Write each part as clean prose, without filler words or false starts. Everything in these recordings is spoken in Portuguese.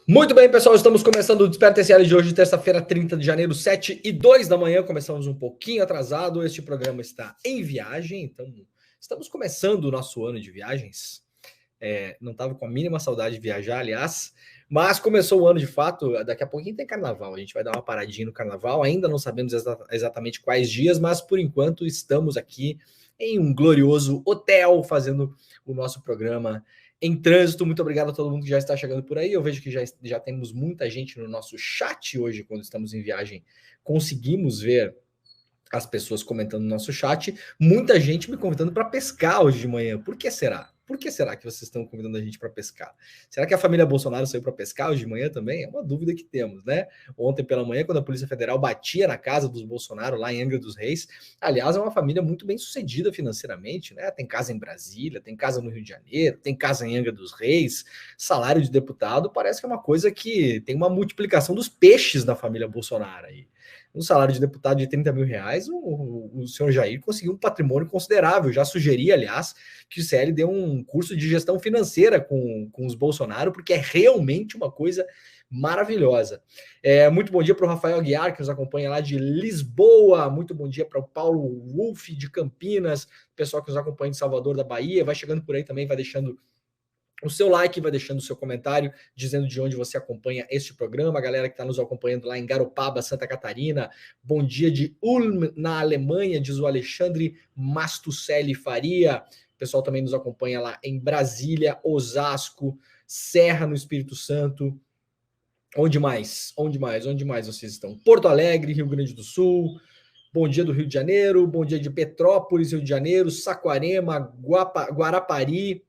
Muito bem, pessoal, estamos começando o Desperta SL de hoje, terça-feira, 30 de janeiro, 7h02 da manhã. Começamos um pouquinho atrasado, este programa está em viagem, então estamos começando o nosso ano de viagens. Não estava com a mínima saudade de viajar, aliás, mas começou o ano de fato. Daqui a pouquinho tem carnaval, a gente vai dar uma paradinha no carnaval, ainda não sabemos exatamente quais dias, mas por enquanto estamos aqui em um glorioso hotel fazendo o nosso programa em trânsito. Muito obrigado a todo mundo que já está chegando por aí. Eu vejo que já temos muita gente no nosso chat hoje, quando estamos em viagem. Conseguimos ver as pessoas comentando no nosso chat. Muita gente me convidando para pescar hoje de manhã. Por que será? Por que será que vocês estão convidando a gente para pescar? Será que a família Bolsonaro saiu para pescar hoje de manhã também? É uma dúvida que temos, né? Ontem pela manhã, quando a Polícia Federal batia na casa dos Bolsonaro, lá em Angra dos Reis, aliás, é uma família muito bem sucedida financeiramente, né? Tem casa em Brasília, tem casa no Rio de Janeiro, tem casa em Angra dos Reis, salário de deputado, parece que é uma coisa que tem uma multiplicação dos peixes na família Bolsonaro aí. Um salário de deputado de 30 mil reais, o senhor Jair conseguiu um patrimônio considerável. Já sugeri, aliás, que o CL dê um curso de gestão financeira com os Bolsonaro, porque é realmente uma coisa maravilhosa. Muito bom dia para o Rafael Aguiar, que nos acompanha lá de Lisboa. Muito bom dia para o Paulo Wolff, de Campinas, pessoal que nos acompanha de Salvador, da Bahia. Vai chegando por aí também, vai deixando o seu like, vai deixando o seu comentário, dizendo de onde você acompanha este programa. A galera que está nos acompanhando lá em Garopaba, Santa Catarina, bom dia de Ulm, na Alemanha, diz o Alexandre Mastucelli Faria. O pessoal também nos acompanha lá em Brasília, Osasco, Serra, no Espírito Santo. Onde mais? Onde mais vocês estão? Porto Alegre, Rio Grande do Sul. Bom dia do Rio de Janeiro, bom dia de Petrópolis, Rio de Janeiro, Saquarema, Guarapari,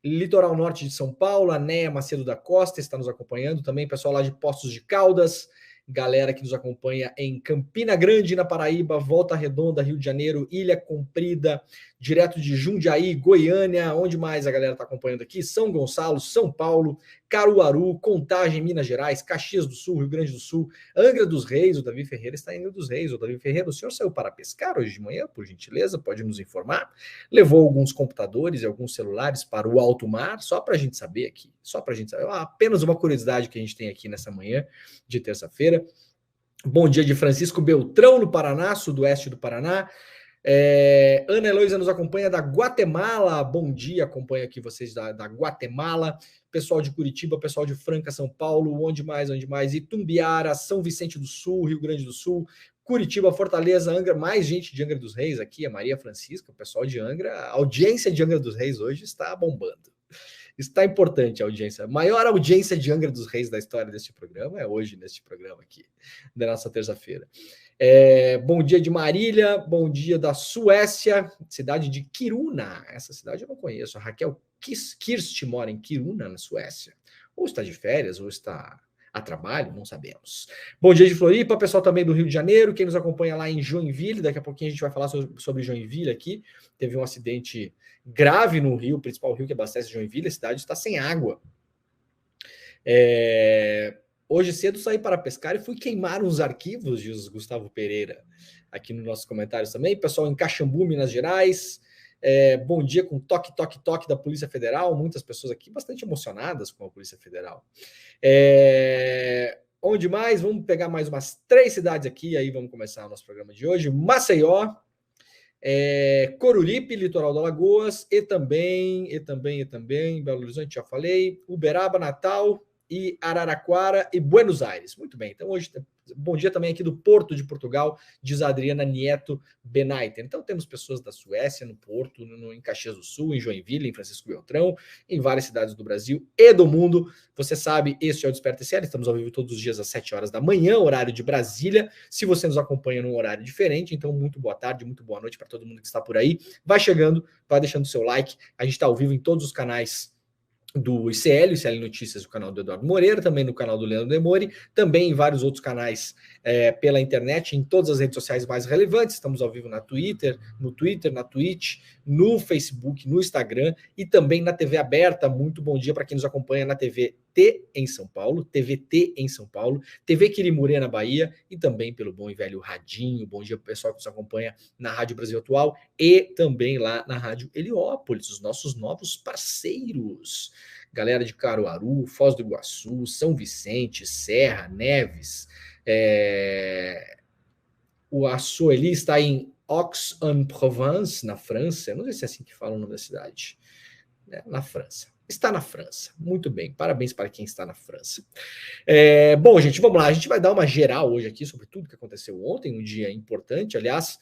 Litoral Norte de São Paulo. A Néia Macedo da Costa está nos acompanhando também, pessoal lá de Poços de Caldas, galera que nos acompanha em Campina Grande, na Paraíba, Volta Redonda, Rio de Janeiro, Ilha Comprida, direto de Jundiaí, Goiânia. Onde mais a galera está acompanhando aqui? São Gonçalo, São Paulo, Caruaru, Contagem, Minas Gerais, Caxias do Sul, Rio Grande do Sul, Angra dos Reis. O Davi Ferreira está em Angra dos Reis. O Davi Ferreira, o senhor saiu para pescar hoje de manhã, por gentileza? Pode nos informar? Levou alguns computadores e alguns celulares para o alto mar, só para a gente saber aqui, só para a gente saber. Apenas uma curiosidade que a gente tem aqui nessa manhã de terça-feira. Bom dia de Francisco Beltrão, no Paraná, sudoeste do Paraná. Ana Heloísa nos acompanha da Guatemala. Bom dia, acompanha aqui vocês da Guatemala. Pessoal de Curitiba, pessoal de Franca, São Paulo. Onde mais? Itumbiara, São Vicente do Sul, Rio Grande do Sul, Curitiba, Fortaleza, Angra. Mais gente de Angra dos Reis aqui, a Maria Francisca, o pessoal de Angra. A audiência de Angra dos Reis hoje está bombando. Está importante a audiência. A maior audiência de Angra dos Reis da história deste programa é hoje, neste programa aqui, da nossa terça-feira. Bom dia de Marília, bom dia da Suécia, cidade de Kiruna. Essa cidade eu não conheço. A Raquel Kirst mora em Kiruna, na Suécia. Ou está de férias, ou está a trabalho, não sabemos. Bom dia de Floripa, pessoal também do Rio de Janeiro, quem nos acompanha lá em Joinville. Daqui a pouquinho a gente vai falar sobre Joinville aqui. Teve um acidente grave no rio, o principal rio que abastece Joinville. A cidade está sem água. Hoje cedo saí para pescar e fui queimar uns arquivos, diz Gustavo Pereira, aqui nos nossos comentários também. Pessoal em Caxambu, Minas Gerais. Bom dia com toque, toque, toque da Polícia Federal. Muitas pessoas aqui bastante emocionadas com a Polícia Federal. Onde mais? Vamos pegar mais umas 3 cidades aqui, aí vamos começar o nosso programa de hoje. Maceió, Coruripe, litoral do Alagoas, e também, Belo Horizonte, já falei, Uberaba, Natal, e Araraquara e Buenos Aires. Muito bem, então hoje, bom dia também aqui do Porto de Portugal, diz a Adriana Nieto Benaiter. Então temos pessoas da Suécia, no Porto, em Caxias do Sul, em Joinville, em Francisco Beltrão, em várias cidades do Brasil e do mundo. Você sabe, este é o Desperta SL, estamos ao vivo todos os dias às 7 horas da manhã, horário de Brasília. Se você nos acompanha num horário diferente, então muito boa tarde, muito boa noite para todo mundo que está por aí. Vai chegando, vai deixando o seu like. A gente está ao vivo em todos os canais do ICL Notícias, o canal do Eduardo Moreira, também no canal do Leandro Demori, também em vários outros canais pela internet, em todas as redes sociais mais relevantes. Estamos ao vivo na Twitter, na Twitch, no Facebook, no Instagram e também na TV aberta. Muito bom dia para quem nos acompanha na TVT em São Paulo, TVT em São Paulo, TV Quirimurê na Bahia e também pelo bom e velho Radinho. Bom dia para o pessoal que nos acompanha na Rádio Brasil Atual e também lá na Rádio Heliópolis, os nossos novos parceiros. galera de Caruaru, Foz do Iguaçu, São Vicente, Serra, Neves. A Sueli está em Aix-en-Provence, na França. Eu não sei se é assim que fala o nome da cidade. Na França. Está na França. Muito bem. Parabéns para quem está na França. Bom, gente, vamos lá. A gente vai dar uma geral hoje aqui sobre tudo que aconteceu ontem, um dia importante. Aliás,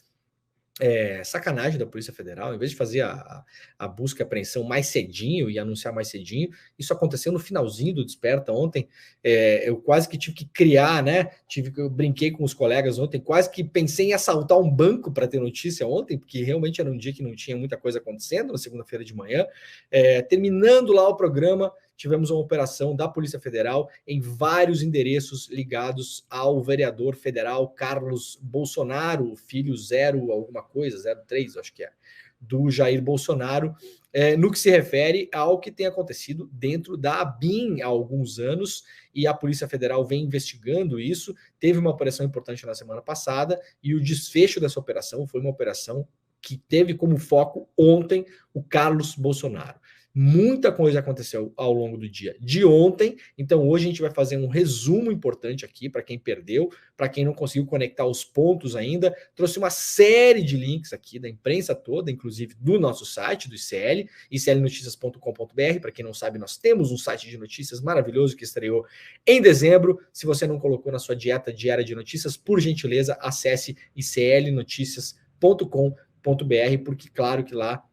sacanagem da Polícia Federal, em vez de fazer a busca e apreensão mais cedinho e anunciar mais cedinho, isso aconteceu no finalzinho do Desperta ontem. Eu quase que tive que criar, né? Eu brinquei com os colegas ontem, quase que pensei em assaltar um banco para ter notícia ontem, porque realmente era um dia que não tinha muita coisa acontecendo, na segunda-feira de manhã. Terminando lá o programa, tivemos uma operação da Polícia Federal em vários endereços ligados ao vereador federal Carlos Bolsonaro, filho 0 alguma coisa, 03, acho que do Jair Bolsonaro, no que se refere ao que tem acontecido dentro da ABIN há alguns anos, e a Polícia Federal vem investigando isso. Teve uma operação importante na semana passada, e o desfecho dessa operação foi uma operação que teve como foco ontem o Carlos Bolsonaro. Muita coisa aconteceu ao longo do dia de ontem, então hoje a gente vai fazer um resumo importante aqui para quem perdeu, para quem não conseguiu conectar os pontos ainda. Trouxe uma série de links aqui da imprensa toda, inclusive do nosso site, do ICL, iclnoticias.com.br. Para quem não sabe, nós temos um site de notícias maravilhoso que estreou em dezembro. Se você não colocou na sua dieta diária de notícias, por gentileza, acesse iclnoticias.com.br, porque claro que lá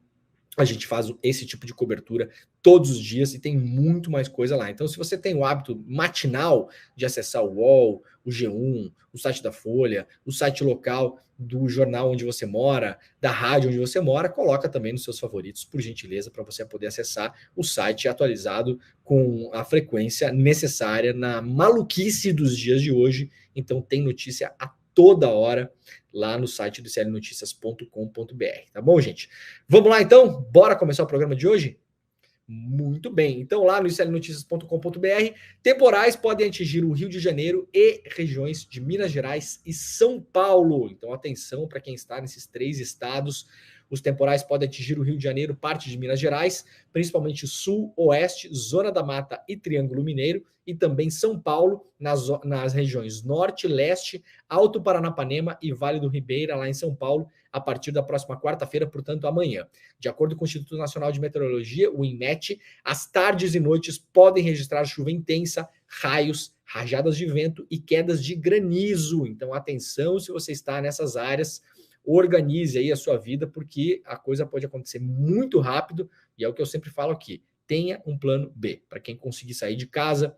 a gente faz esse tipo de cobertura todos os dias e tem muito mais coisa lá. Então, se você tem o hábito matinal de acessar o UOL, o G1, o site da Folha, o site local do jornal onde você mora, da rádio onde você mora, coloca também nos seus favoritos, por gentileza, para você poder acessar o site atualizado com a frequência necessária na maluquice dos dias de hoje. Então, tem notícia a toda hora lá no site do iclnoticias.com.br, tá bom, gente? Vamos lá, então? Bora começar o programa de hoje? Muito bem. Então, lá no iclnoticias.com.br, temporais podem atingir o Rio de Janeiro e regiões de Minas Gerais e São Paulo. Então, atenção para quem está nesses 3 estados. Os temporais podem atingir o Rio de Janeiro, parte de Minas Gerais, principalmente Sul, Oeste, Zona da Mata e Triângulo Mineiro, e também São Paulo, nas regiões Norte, Leste, Alto Paranapanema e Vale do Ribeira, lá em São Paulo, a partir da próxima quarta-feira, portanto, amanhã. De acordo com o Instituto Nacional de Meteorologia, o INMET, as tardes e noites podem registrar chuva intensa, raios, rajadas de vento e quedas de granizo. Então, atenção se você está nessas áreas, organize aí a sua vida, porque a coisa pode acontecer muito rápido, e é o que eu sempre falo aqui, tenha um plano B, para quem conseguir sair de casa,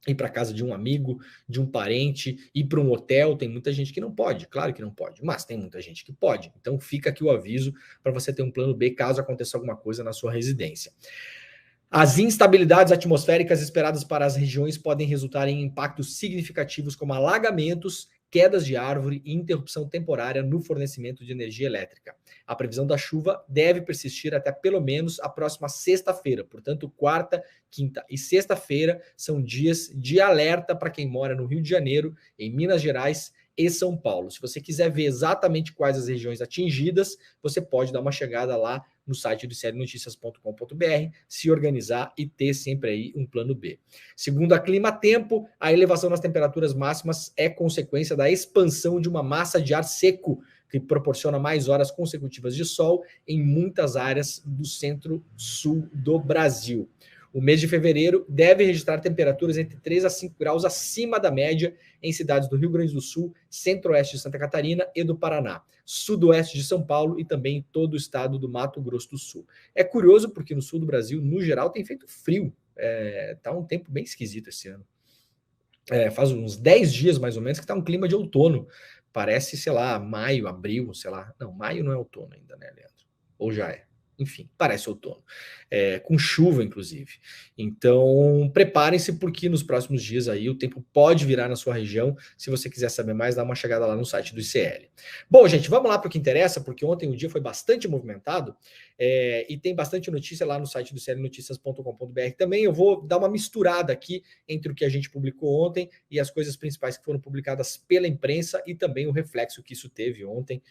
ir para casa de um amigo, de um parente, ir para um hotel. Tem muita gente que não pode, claro que não pode, mas tem muita gente que pode. Então fica aqui o aviso para você ter um plano B caso aconteça alguma coisa na sua residência. As instabilidades atmosféricas esperadas para as regiões podem resultar em impactos significativos como alagamentos, quedas de árvore e interrupção temporária no fornecimento de energia elétrica. A previsão da chuva deve persistir até pelo menos a próxima sexta-feira. Portanto, quarta, quinta e sexta-feira são dias de alerta para quem mora no Rio de Janeiro, em Minas Gerais e São Paulo. Se você quiser ver exatamente quais as regiões atingidas, você pode dar uma chegada lá no site do iclnoticias.com.br, se organizar e ter sempre aí um plano B. Segundo a Clima Tempo, a elevação nas temperaturas máximas é consequência da expansão de uma massa de ar seco, que proporciona mais horas consecutivas de sol em muitas áreas do centro-sul do Brasil. O mês de fevereiro deve registrar temperaturas entre 3 a 5 graus acima da média em cidades do Rio Grande do Sul, centro-oeste de Santa Catarina e do Paraná, sudoeste de São Paulo e também em todo o estado do Mato Grosso do Sul. É curioso porque no sul do Brasil, no geral, tem feito frio. Tá um tempo bem esquisito esse ano. Faz uns 10 dias, mais ou menos, que tá um clima de outono. Parece, sei lá, maio, abril, sei lá. Não, maio não é outono ainda, né, Leandro? Ou já é? Enfim, parece outono, com chuva, inclusive. Então, preparem-se, porque nos próximos dias aí o tempo pode virar na sua região. Se você quiser saber mais, dá uma chegada lá no site do ICL. Bom, gente, vamos lá para o que interessa, porque ontem o dia foi bastante movimentado. E tem bastante notícia lá no site do clnoticias.com.br também. Eu vou dar uma misturada aqui entre o que a gente publicou ontem e as coisas principais que foram publicadas pela imprensa e também o reflexo que isso teve ontem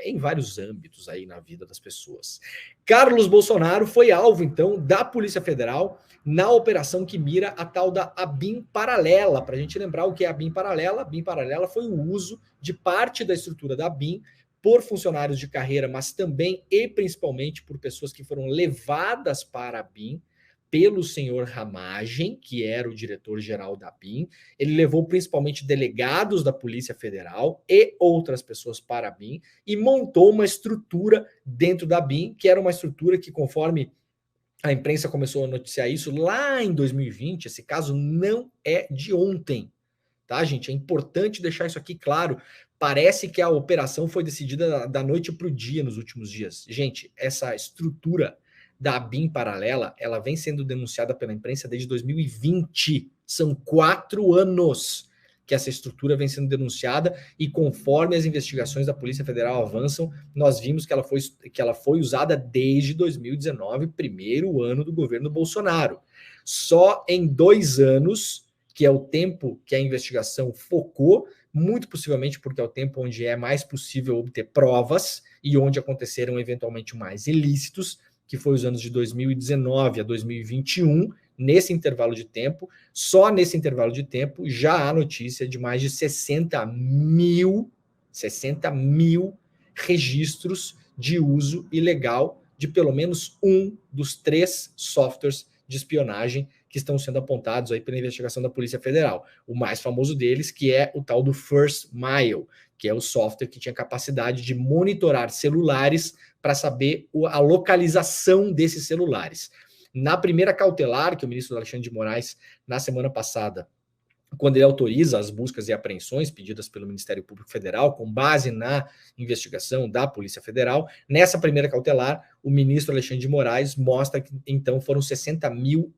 em vários âmbitos aí na vida das pessoas. Carlos Bolsonaro foi alvo, então, da Polícia Federal na operação que mira a tal da ABIN paralela. Para a gente lembrar o que é a ABIN paralela. A ABIN paralela foi o uso de parte da estrutura da ABIN por funcionários de carreira, mas também e principalmente por pessoas que foram levadas para a ABIN pelo senhor Ramagem, que era o diretor-geral da ABIN. Ele levou principalmente delegados da Polícia Federal e outras pessoas para a ABIN e montou uma estrutura dentro da ABIN, que era uma estrutura que, conforme a imprensa começou a noticiar isso lá em 2020, esse caso não é de ontem, tá, gente? É importante deixar isso aqui claro. Parece que a operação foi decidida da noite para o dia nos últimos dias. Gente, essa estrutura da ABIN paralela, ela vem sendo denunciada pela imprensa desde 2020. São 4 anos que essa estrutura vem sendo denunciada e conforme as investigações da Polícia Federal avançam, nós vimos que ela foi usada desde 2019, primeiro ano do governo Bolsonaro. Só em 2 anos, que é o tempo que a investigação focou, muito possivelmente porque é o tempo onde é mais possível obter provas e onde aconteceram eventualmente mais ilícitos, que foi os anos de 2019 a 2021, nesse intervalo de tempo, só nesse intervalo de tempo já há notícia de mais de 60 mil registros de uso ilegal de pelo menos um dos 3 softwares de espionagem que estão sendo apontados aí pela investigação da Polícia Federal. O mais famoso deles, que é o tal do First Mile, que é o software que tinha capacidade de monitorar celulares para saber a localização desses celulares. Na primeira cautelar que o ministro Alexandre de Moraes, na semana passada, quando ele autoriza as buscas e apreensões pedidas pelo Ministério Público Federal, com base na investigação da Polícia Federal, nessa primeira cautelar, o ministro Alexandre de Moraes mostra que, então, foram 60 mil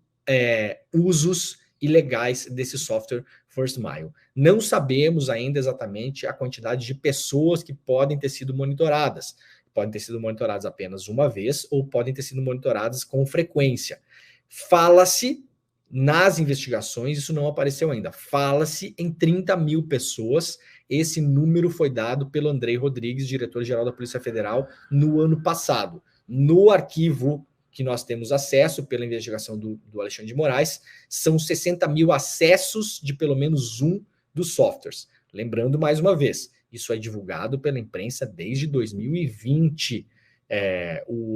usos ilegais desse software First Mile. Não sabemos ainda exatamente a quantidade de pessoas que podem ter sido monitoradas. Podem ter sido monitoradas apenas uma vez ou podem ter sido monitoradas com frequência. Fala-se nas investigações, isso não apareceu ainda, fala-se em 30 mil pessoas. Esse número foi dado pelo Andrei Rodrigues, diretor-geral da Polícia Federal, no ano passado. No arquivo que nós temos acesso pela investigação do Alexandre de Moraes, são 60 mil acessos de pelo menos um dos softwares. Lembrando mais uma vez, isso é divulgado pela imprensa desde 2020.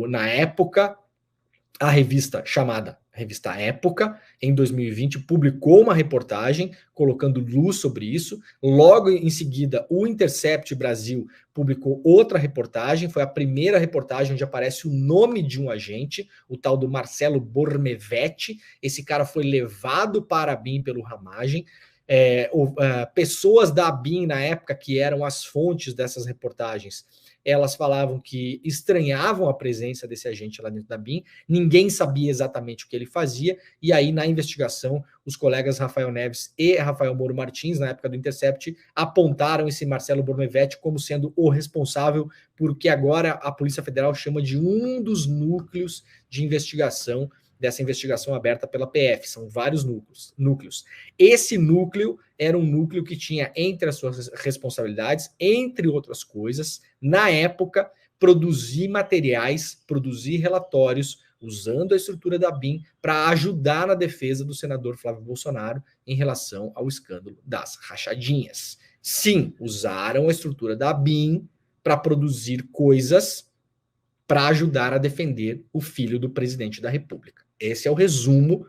Na época, a revista chamada Revista Época, em 2020, publicou uma reportagem colocando luz sobre isso. Logo em seguida, o Intercept Brasil publicou outra reportagem. Foi a primeira reportagem onde aparece o nome de um agente, o tal do Marcelo Bormevetti. Esse cara foi levado para a ABIN pelo Ramagem. Pessoas da ABIN, na época, que eram as fontes dessas reportagens, elas falavam que estranhavam a presença desse agente lá dentro da ABIN, ninguém sabia exatamente o que ele fazia, e aí na investigação, os colegas Rafael Neves e Rafael Moro Martins, na época do Intercept, apontaram esse Marcelo Bormevetti como sendo o responsável por o que agora a Polícia Federal chama de um dos núcleos de investigação dessa investigação aberta pela PF. São vários núcleos. Esse núcleo era um núcleo que tinha entre as suas responsabilidades, entre outras coisas, na época, produzir materiais, produzir relatórios, usando a estrutura da ABIN para ajudar na defesa do senador Flávio Bolsonaro em relação ao escândalo das rachadinhas. Sim, usaram a estrutura da ABIN para produzir coisas para ajudar a defender o filho do presidente da República. Esse é o resumo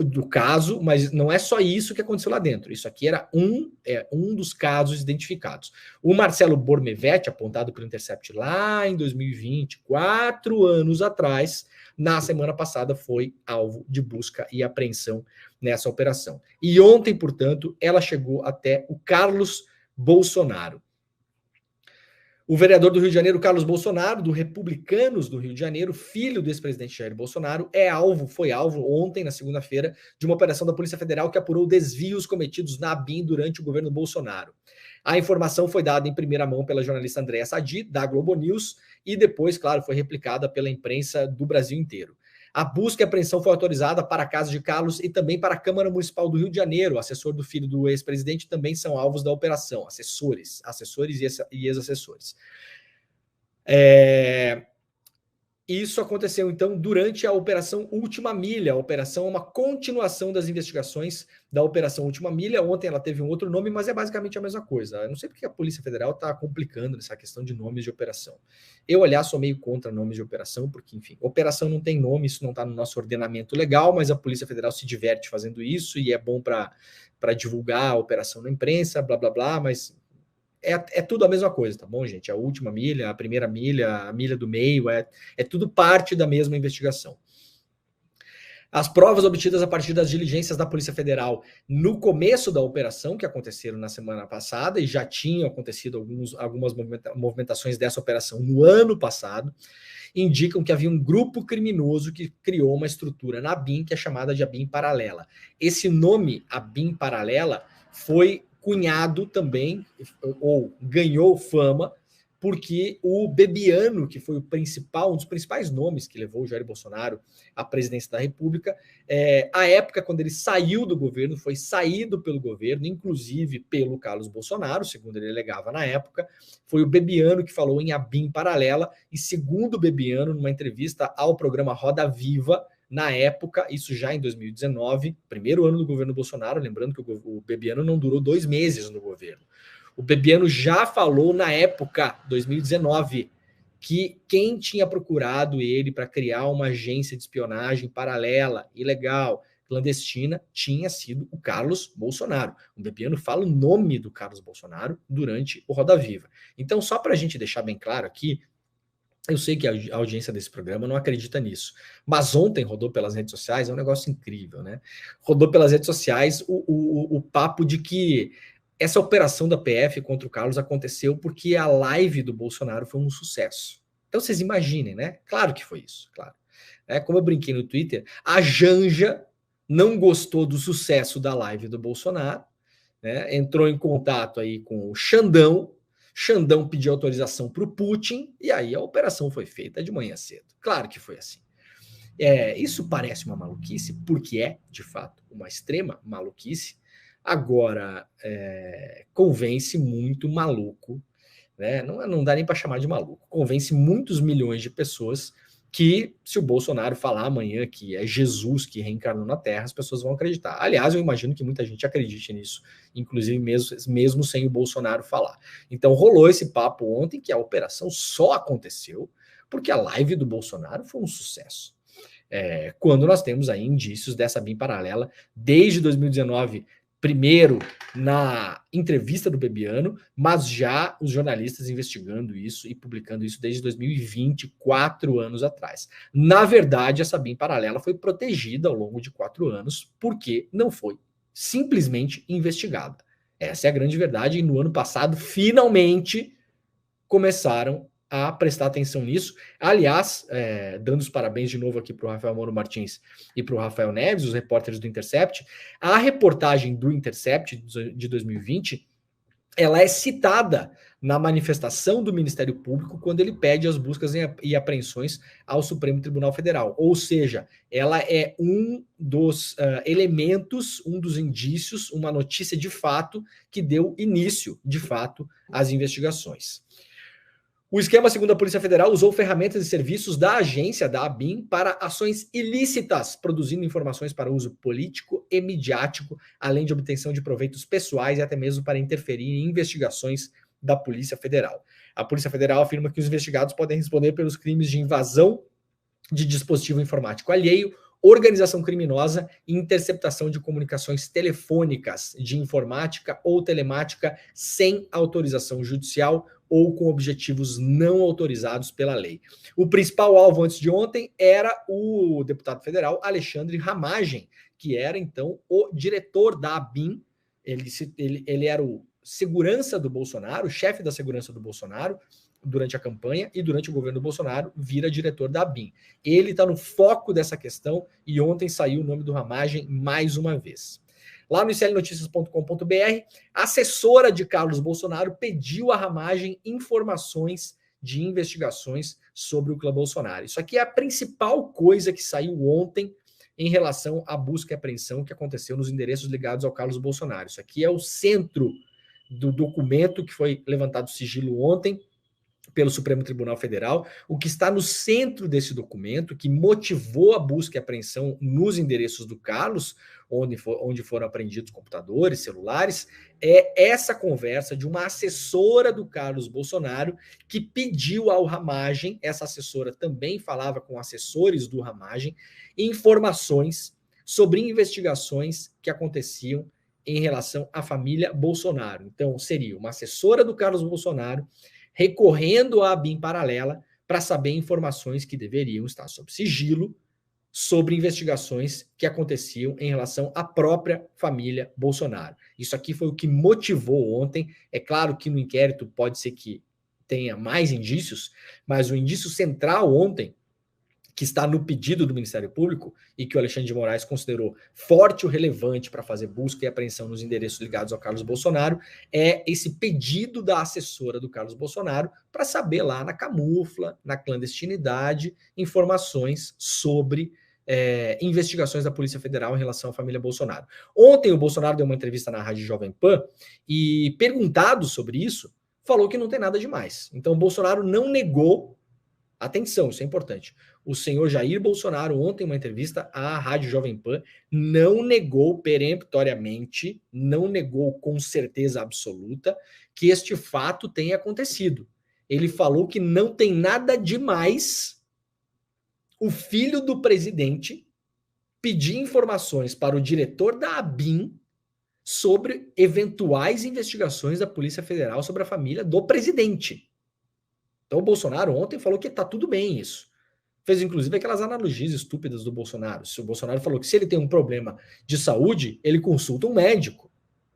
do caso, mas não é só isso que aconteceu lá dentro. Isso aqui era um dos casos identificados. O Marcelo Bormevetti, apontado pelo Intercept lá em 2020, 4 anos atrás, na semana passada foi alvo de busca e apreensão nessa operação. E ontem, portanto, ela chegou até o Carlos Bolsonaro. O vereador do Rio de Janeiro, Carlos Bolsonaro, do Republicanos do Rio de Janeiro, filho do ex-presidente Jair Bolsonaro, foi alvo ontem, na segunda-feira, de uma operação da Polícia Federal que apurou desvios cometidos na ABIN durante o governo Bolsonaro. A informação foi dada em primeira mão pela jornalista Andréa Sadi, da Globo News, e depois, claro, foi replicada pela imprensa do Brasil inteiro. A busca e apreensão foi autorizada para a casa de Carlos e também para a Câmara Municipal do Rio de Janeiro. O assessor do filho do ex-presidente também são alvos da operação, assessores e ex-assessores. Isso aconteceu, então, durante a Operação Última Milha. A operação é uma continuação das investigações da Operação Última Milha. Ontem ela teve um outro nome, mas é basicamente a mesma coisa. Eu não sei porque a Polícia Federal está complicando essa questão de nomes de operação. Eu, aliás, sou meio contra nomes de operação, porque, enfim, operação não tem nome, isso não está no nosso ordenamento legal, mas a Polícia Federal se diverte fazendo isso e é bom para divulgar a operação na imprensa, blá, blá, blá, mas... É tudo a mesma coisa, tá bom, gente? A última milha, a primeira milha, a milha do meio, é tudo parte da mesma investigação. As provas obtidas a partir das diligências da Polícia Federal no começo da operação, que aconteceram na semana passada, e já tinham acontecido algumas movimentações dessa operação no ano passado, indicam que havia um grupo criminoso que criou uma estrutura na ABIN, que é chamada de ABIN Paralela. Esse nome, ABIN Paralela, foi cunhado também, ou ganhou fama, porque o Bebiano, que foi um dos principais nomes que levou o Jair Bolsonaro à presidência da República, à época, quando ele saiu do governo, foi saído pelo governo, inclusive pelo Carlos Bolsonaro, segundo ele alegava na época, foi o Bebiano que falou em ABIN Paralela, e segundo o Bebiano, numa entrevista ao programa Roda Viva, na época, isso já em 2019, primeiro ano do governo Bolsonaro, lembrando que o Bebiano não durou 2 meses no governo. O Bebiano já falou na época, 2019, que quem tinha procurado ele para criar uma agência de espionagem paralela, ilegal, clandestina, tinha sido o Carlos Bolsonaro. O Bebiano fala o nome do Carlos Bolsonaro durante o Roda Viva. Então, só para a gente deixar bem claro aqui, eu sei que a audiência desse programa não acredita nisso, mas ontem rodou pelas redes sociais, é um negócio incrível, né? Rodou pelas redes sociais o papo de que essa operação da PF contra o Carlos aconteceu porque a live do Bolsonaro foi um sucesso. Então vocês imaginem, né? Claro que foi isso, claro. Como eu brinquei no Twitter, a Janja não gostou do sucesso da live do Bolsonaro, né? Entrou em contato aí com o Xandão pediu autorização para o Putin, e aí a operação foi feita de manhã cedo. Claro que foi assim. Isso parece uma maluquice, porque é, de fato, uma extrema maluquice. Agora, convence muito maluco, né? Não dá nem para chamar de maluco. Convence muitos milhões de pessoas que, se o Bolsonaro falar amanhã que é Jesus que reencarnou na Terra, as pessoas vão acreditar. Aliás, eu imagino que muita gente acredite nisso, inclusive mesmo sem o Bolsonaro falar. Então rolou esse papo ontem que a operação só aconteceu porque a live do Bolsonaro foi um sucesso. Quando nós temos aí indícios dessa BIM paralela desde 2019, primeiro na entrevista do Bebiano, mas já os jornalistas investigando isso e publicando isso desde 2020, 4 anos atrás. Na verdade, essa BIM paralela foi protegida ao longo de 4 anos porque não foi simplesmente investigada. Essa é a grande verdade, e no ano passado, finalmente, começaram a prestar atenção nisso. Aliás, dando os parabéns de novo aqui para o Rafael Moro Martins e para o Rafael Neves, os repórteres do Intercept, a reportagem do Intercept de 2020, ela é citada na manifestação do Ministério Público quando ele pede as buscas e apreensões ao Supremo Tribunal Federal. Ou seja, ela é um dos elementos, um dos indícios, uma notícia de fato que deu início, de fato, às investigações. O esquema, segundo a Polícia Federal, usou ferramentas e serviços da agência, da ABIN, para ações ilícitas, produzindo informações para uso político e midiático, além de obtenção de proveitos pessoais e até mesmo para interferir em investigações da Polícia Federal. A Polícia Federal afirma que os investigados podem responder pelos crimes de invasão de dispositivo informático alheio, organização criminosa e interceptação de comunicações telefônicas, de informática ou telemática sem autorização judicial ou com objetivos não autorizados pela lei. O principal alvo antes de ontem era o deputado federal Alexandre Ramagem, que era então o diretor da ABIN. Ele era o segurança do Bolsonaro, o chefe da segurança do Bolsonaro, durante a campanha e durante o governo Bolsonaro, vira diretor da ABIN. Ele está no foco dessa questão e ontem saiu o nome do Ramagem mais uma vez. Lá no iclnoticias.com.br, a assessora de Carlos Bolsonaro pediu à Ramagem informações de investigações sobre o clã Bolsonaro. Isso aqui é a principal coisa que saiu ontem em relação à busca e apreensão que aconteceu nos endereços ligados ao Carlos Bolsonaro. Isso aqui é o centro do documento que foi levantado sigilo ontem pelo Supremo Tribunal Federal. O que está no centro desse documento, que motivou a busca e apreensão nos endereços do Carlos, onde foram apreendidos computadores, celulares, é essa conversa de uma assessora do Carlos Bolsonaro que pediu ao Ramagem, essa assessora também falava com assessores do Ramagem, informações sobre investigações que aconteciam em relação à família Bolsonaro. Então, seria uma assessora do Carlos Bolsonaro recorrendo à ABIN paralela para saber informações que deveriam estar sob sigilo sobre investigações que aconteciam em relação à própria família Bolsonaro. Isso aqui foi o que motivou ontem. É claro que no inquérito pode ser que tenha mais indícios, mas o indício central ontem, que está no pedido do Ministério Público e que o Alexandre de Moraes considerou forte ou relevante para fazer busca e apreensão nos endereços ligados ao Carlos Bolsonaro, é esse pedido da assessora do Carlos Bolsonaro para saber lá na camufla, na clandestinidade, informações sobre investigações da Polícia Federal em relação à família Bolsonaro. Ontem o Bolsonaro deu uma entrevista na Rádio Jovem Pan e, perguntado sobre isso, falou que não tem nada demais. Então o Bolsonaro não negou. Atenção, isso é importante. O senhor Jair Bolsonaro, ontem, em uma entrevista à Rádio Jovem Pan, não negou peremptoriamente, não negou com certeza absoluta que este fato tenha acontecido. Ele falou que não tem nada demais o filho do presidente pedir informações para o diretor da ABIN sobre eventuais investigações da Polícia Federal sobre a família do presidente. Então o Bolsonaro ontem falou que tá tudo bem isso. Fez inclusive aquelas analogias estúpidas do Bolsonaro. Se o Bolsonaro falou que se ele tem um problema de saúde, ele consulta um médico.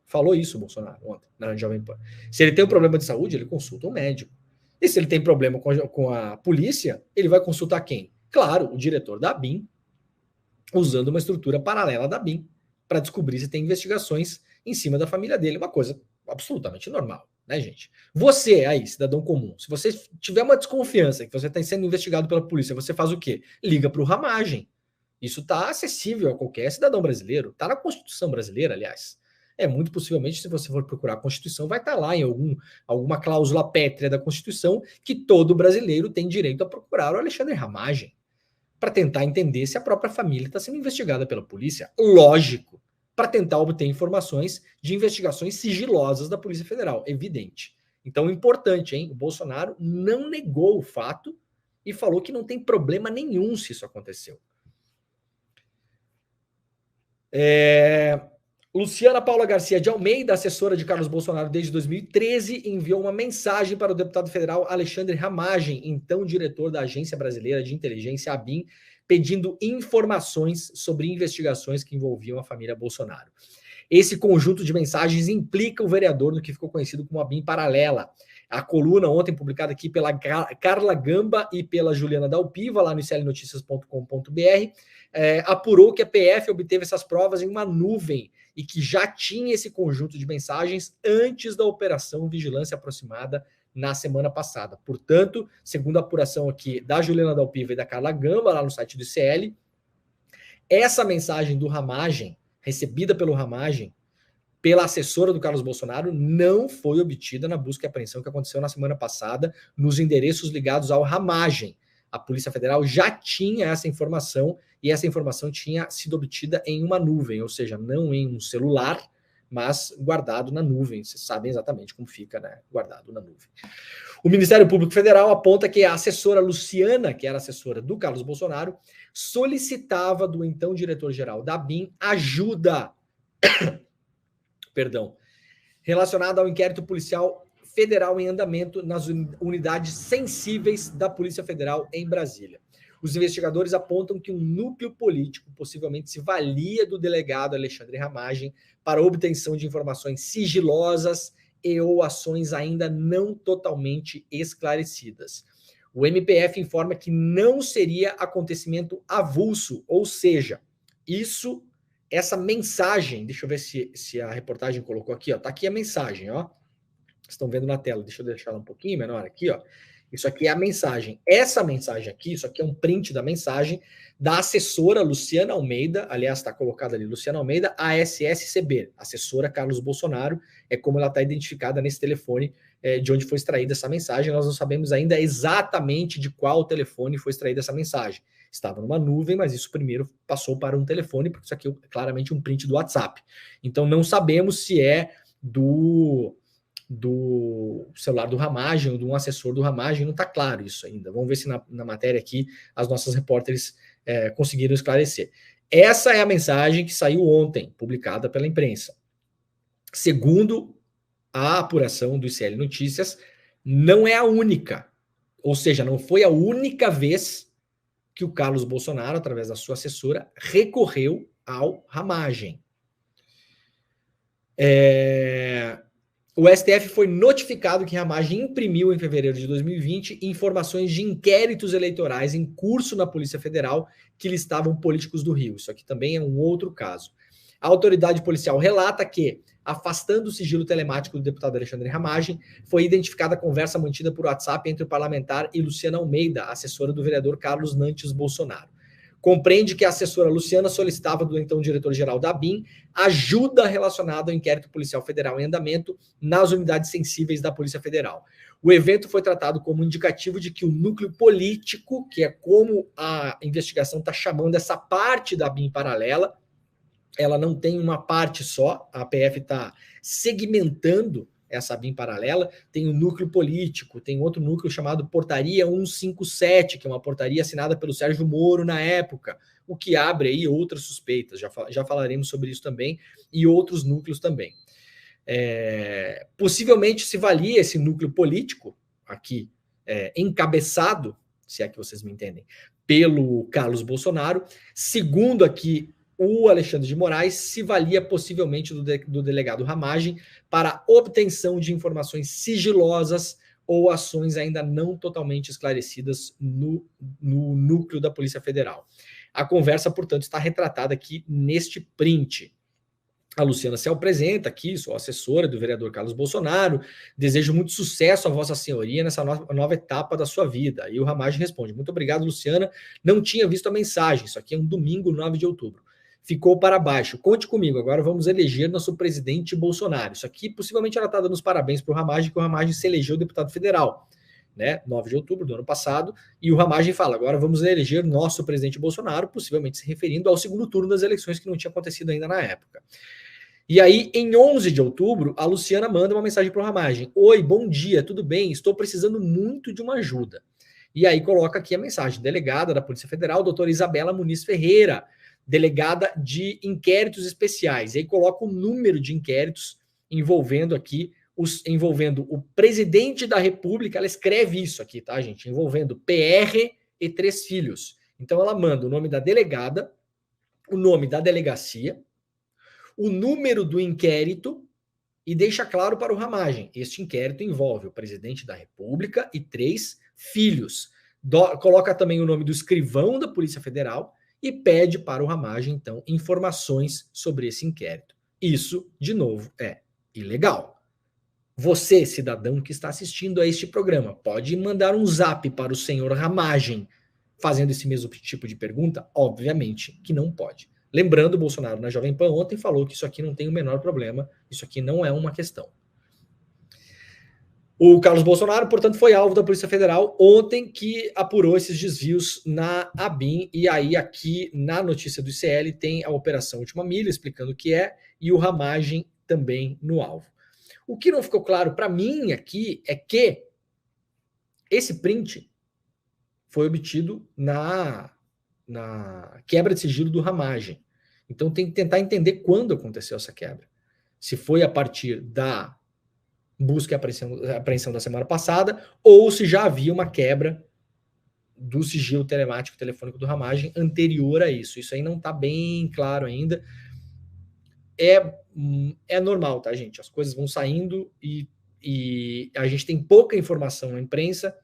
Falou isso o Bolsonaro ontem na Jovem Pan. Se ele tem um problema de saúde, ele consulta um médico. E se ele tem problema com a polícia, ele vai consultar quem? Claro, o diretor da ABIN, usando uma estrutura paralela da ABIN para descobrir se tem investigações em cima da família dele. Uma coisa absolutamente normal, né, gente? Você aí, cidadão comum, se você tiver uma desconfiança que você está sendo investigado pela polícia, você faz o quê? Liga para o Ramagem. Isso está acessível a qualquer cidadão brasileiro. Está na Constituição brasileira, aliás. Muito possivelmente, se você for procurar a Constituição, vai estar lá em alguma cláusula pétrea da Constituição que todo brasileiro tem direito a procurar o Alexandre Ramagem para tentar entender se a própria família está sendo investigada pela polícia. Lógico. Para tentar obter informações de investigações sigilosas da Polícia Federal, evidente. Então, importante, hein? O Bolsonaro não negou o fato e falou que não tem problema nenhum se isso aconteceu. Luciana Paula Garcia de Almeida, assessora de Carlos Bolsonaro desde 2013, enviou uma mensagem para o deputado federal Alexandre Ramagem, então diretor da Agência Brasileira de Inteligência, ABIN, pedindo informações sobre investigações que envolviam a família Bolsonaro. Esse conjunto de mensagens implica o vereador no que ficou conhecido como ABIN paralela. A coluna ontem publicada aqui pela Carla Gamba e pela Juliana Dalpiva, lá no iclnoticias.com.br, apurou que a PF obteve essas provas em uma nuvem e que já tinha esse conjunto de mensagens antes da operação Vigilância Aproximada na semana passada. Portanto, segundo a apuração aqui da Juliana Dalpiva e da Carla Gamba, lá no site do ICL, essa mensagem do Ramagem, recebida pelo Ramagem, pela assessora do Carlos Bolsonaro, não foi obtida na busca e apreensão que aconteceu na semana passada nos endereços ligados ao Ramagem. A Polícia Federal já tinha essa informação e essa informação tinha sido obtida em uma nuvem, ou seja, não em um celular, mas guardado na nuvem. Vocês sabem exatamente como fica, né? Guardado na nuvem. O Ministério Público Federal aponta que a assessora Luciana, que era assessora do Carlos Bolsonaro, solicitava do então diretor-geral da ABIN ajuda relacionada ao inquérito policial federal em andamento nas unidades sensíveis da Polícia Federal em Brasília. Os investigadores apontam que um núcleo político possivelmente se valia do delegado Alexandre Ramagem para a obtenção de informações sigilosas e ou ações ainda não totalmente esclarecidas. O MPF informa que não seria acontecimento avulso, ou seja, essa mensagem, deixa eu ver se a reportagem colocou aqui, ó, tá aqui a mensagem, ó. Estão vendo na tela, deixa eu deixar ela um pouquinho menor aqui, ó. Isso aqui é a mensagem. Essa mensagem aqui, isso aqui é um print da mensagem da assessora Luciana Almeida, aliás, está colocada ali, Luciana Almeida, ASSCB, assessora Carlos Bolsonaro, é como ela está identificada nesse telefone de onde foi extraída essa mensagem. Nós não sabemos ainda exatamente de qual telefone foi extraída essa mensagem. Estava numa nuvem, mas isso primeiro passou para um telefone, porque isso aqui é claramente um print do WhatsApp. Então não sabemos se é do celular do Ramagem ou de um assessor do Ramagem, não está claro isso ainda. Vamos ver se na matéria aqui as nossas repórteres conseguiram esclarecer. Essa é a mensagem que saiu ontem, publicada pela imprensa. Segundo a apuração do ICL Notícias, não é a única, ou seja, não foi a única vez que o Carlos Bolsonaro, através da sua assessora, recorreu ao Ramagem. O STF foi notificado que Ramagem imprimiu em fevereiro de 2020 informações de inquéritos eleitorais em curso na Polícia Federal que listavam políticos do Rio. Isso aqui também é um outro caso. A autoridade policial relata que, afastando o sigilo telemático do deputado Alexandre Ramagem, foi identificada a conversa mantida por WhatsApp entre o parlamentar e Luciana Almeida, assessora do vereador Carlos Nantes Bolsonaro. Compreende que a assessora Luciana solicitava do então diretor-geral da ABIN ajuda relacionada ao inquérito policial federal em andamento nas unidades sensíveis da Polícia Federal. O evento foi tratado como indicativo de que o núcleo político, que é como a investigação está chamando essa parte da ABIN paralela, ela não tem uma parte só, a PF está segmentando essa BIM paralela, tem um núcleo político, tem outro núcleo chamado Portaria 157, que é uma portaria assinada pelo Sérgio Moro na época, o que abre aí outras suspeitas, já falaremos sobre isso também, e outros núcleos também. Possivelmente se valia esse núcleo político, aqui, encabeçado, se é que vocês me entendem, pelo Carlos Bolsonaro, segundo aqui o Alexandre de Moraes, se valia possivelmente do delegado Ramagem para obtenção de informações sigilosas ou ações ainda não totalmente esclarecidas no núcleo da Polícia Federal. A conversa, portanto, está retratada aqui neste print. A Luciana se apresenta aqui, sou assessora do vereador Carlos Bolsonaro, desejo muito sucesso a Vossa Senhoria nessa nova etapa da sua vida. E o Ramagem responde, muito obrigado, Luciana, não tinha visto a mensagem, isso aqui é um domingo, 9 de outubro. Ficou para baixo. Conte comigo, agora vamos eleger nosso presidente Bolsonaro. Isso aqui, possivelmente, ela está dando os parabéns para o Ramagem, que o Ramagem se elegeu deputado federal, né? 9 de outubro do ano passado, e o Ramagem fala, agora vamos eleger nosso presidente Bolsonaro, possivelmente se referindo ao segundo turno das eleições, que não tinha acontecido ainda na época. E aí, em 11 de outubro, a Luciana manda uma mensagem para o Ramagem. Oi, bom dia, tudo bem? Estou precisando muito de uma ajuda. E aí coloca aqui a mensagem, delegada da Polícia Federal, doutora Isabela Muniz Ferreira, delegada de inquéritos especiais. E aí coloca o número de inquéritos envolvendo aqui, envolvendo o presidente da República, ela escreve isso aqui, tá, gente? Envolvendo PR e 3 filhos. Então ela manda o nome da delegada, o nome da delegacia, o número do inquérito e deixa claro para o Ramagem, este inquérito envolve o presidente da República e 3 filhos. Coloca também o nome do escrivão da Polícia Federal e pede para o Ramagem, então, informações sobre esse inquérito. Isso, de novo, é ilegal. Você, cidadão que está assistindo a este programa, pode mandar um zap para o senhor Ramagem fazendo esse mesmo tipo de pergunta? Obviamente que não pode. Lembrando, o Bolsonaro na Jovem Pan ontem falou que isso aqui não tem o menor problema, isso aqui não é uma questão. O Carlos Bolsonaro, portanto, foi alvo da Polícia Federal ontem, que apurou esses desvios na ABIN. E aí, aqui na notícia do ICL, tem a Operação Última Milha, explicando o que é, e o Ramagem também no alvo. O que não ficou claro para mim aqui é que esse print foi obtido na quebra de sigilo do Ramagem. Então, tem que tentar entender quando aconteceu essa quebra. Se foi a partir da busca e apreensão da semana passada, ou se já havia uma quebra do sigilo telemático telefônico do Ramagem anterior a isso. Isso aí não está bem claro ainda. é normal, tá, gente? As coisas vão saindo e a gente tem pouca informação na imprensa,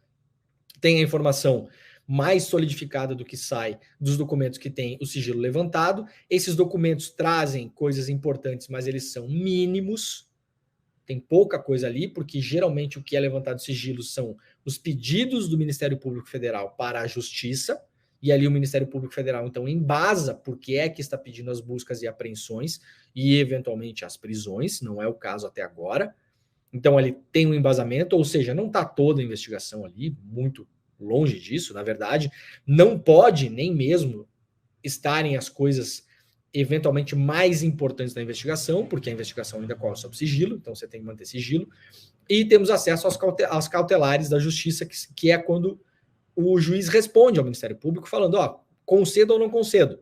tem a informação mais solidificada do que sai dos documentos que tem o sigilo levantado. Esses documentos trazem coisas importantes, mas eles são mínimos, tem pouca coisa ali, porque geralmente o que é levantado sigilo são os pedidos do Ministério Público Federal para a Justiça, e ali o Ministério Público Federal, então, embasa por que é que está pedindo as buscas e apreensões e, eventualmente, as prisões, não é o caso até agora. Então, ali tem um embasamento, ou seja, não está toda a investigação ali, muito longe disso, na verdade. Não pode nem mesmo estarem as coisas eventualmente mais importantes da investigação, porque a investigação ainda corre sob sigilo, então você tem que manter sigilo. E temos acesso aos cautelares da Justiça, que é quando o juiz responde ao Ministério Público falando, ó, concedo ou não concedo.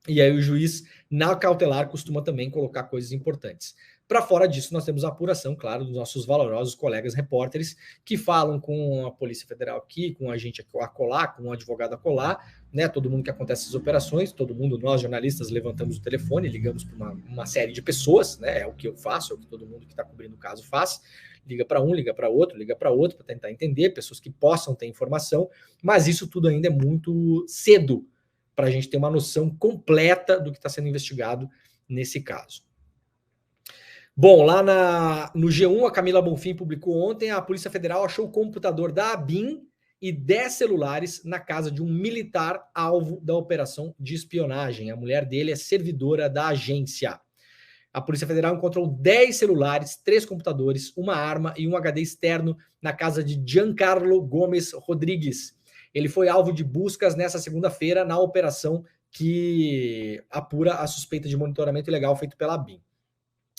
E aí o juiz, na cautelar, costuma também colocar coisas importantes. Para fora disso, nós temos a apuração, claro, dos nossos valorosos colegas repórteres que falam com a Polícia Federal aqui, com a gente acolá, com o advogado acolá, né? Todo mundo que acontece essas operações, todo mundo, nós jornalistas, levantamos o telefone, ligamos para uma série de pessoas, né? É o que eu faço, é o que todo mundo que está cobrindo o caso faz. Liga para um, liga para outro, para tentar entender, pessoas que possam ter informação, mas isso tudo ainda é muito cedo para a gente ter uma noção completa do que está sendo investigado nesse caso. Bom, lá no G1, a Camila Bonfim publicou ontem, a Polícia Federal achou o computador da ABIN e 10 celulares na casa de um militar alvo da operação de espionagem. A mulher dele é servidora da agência. A Polícia Federal encontrou 10 celulares, 3 computadores, uma arma e um HD externo na casa de Giancarlo Gomes Rodrigues. Ele foi alvo de buscas nessa segunda-feira na operação que apura a suspeita de monitoramento ilegal feito pela ABIN.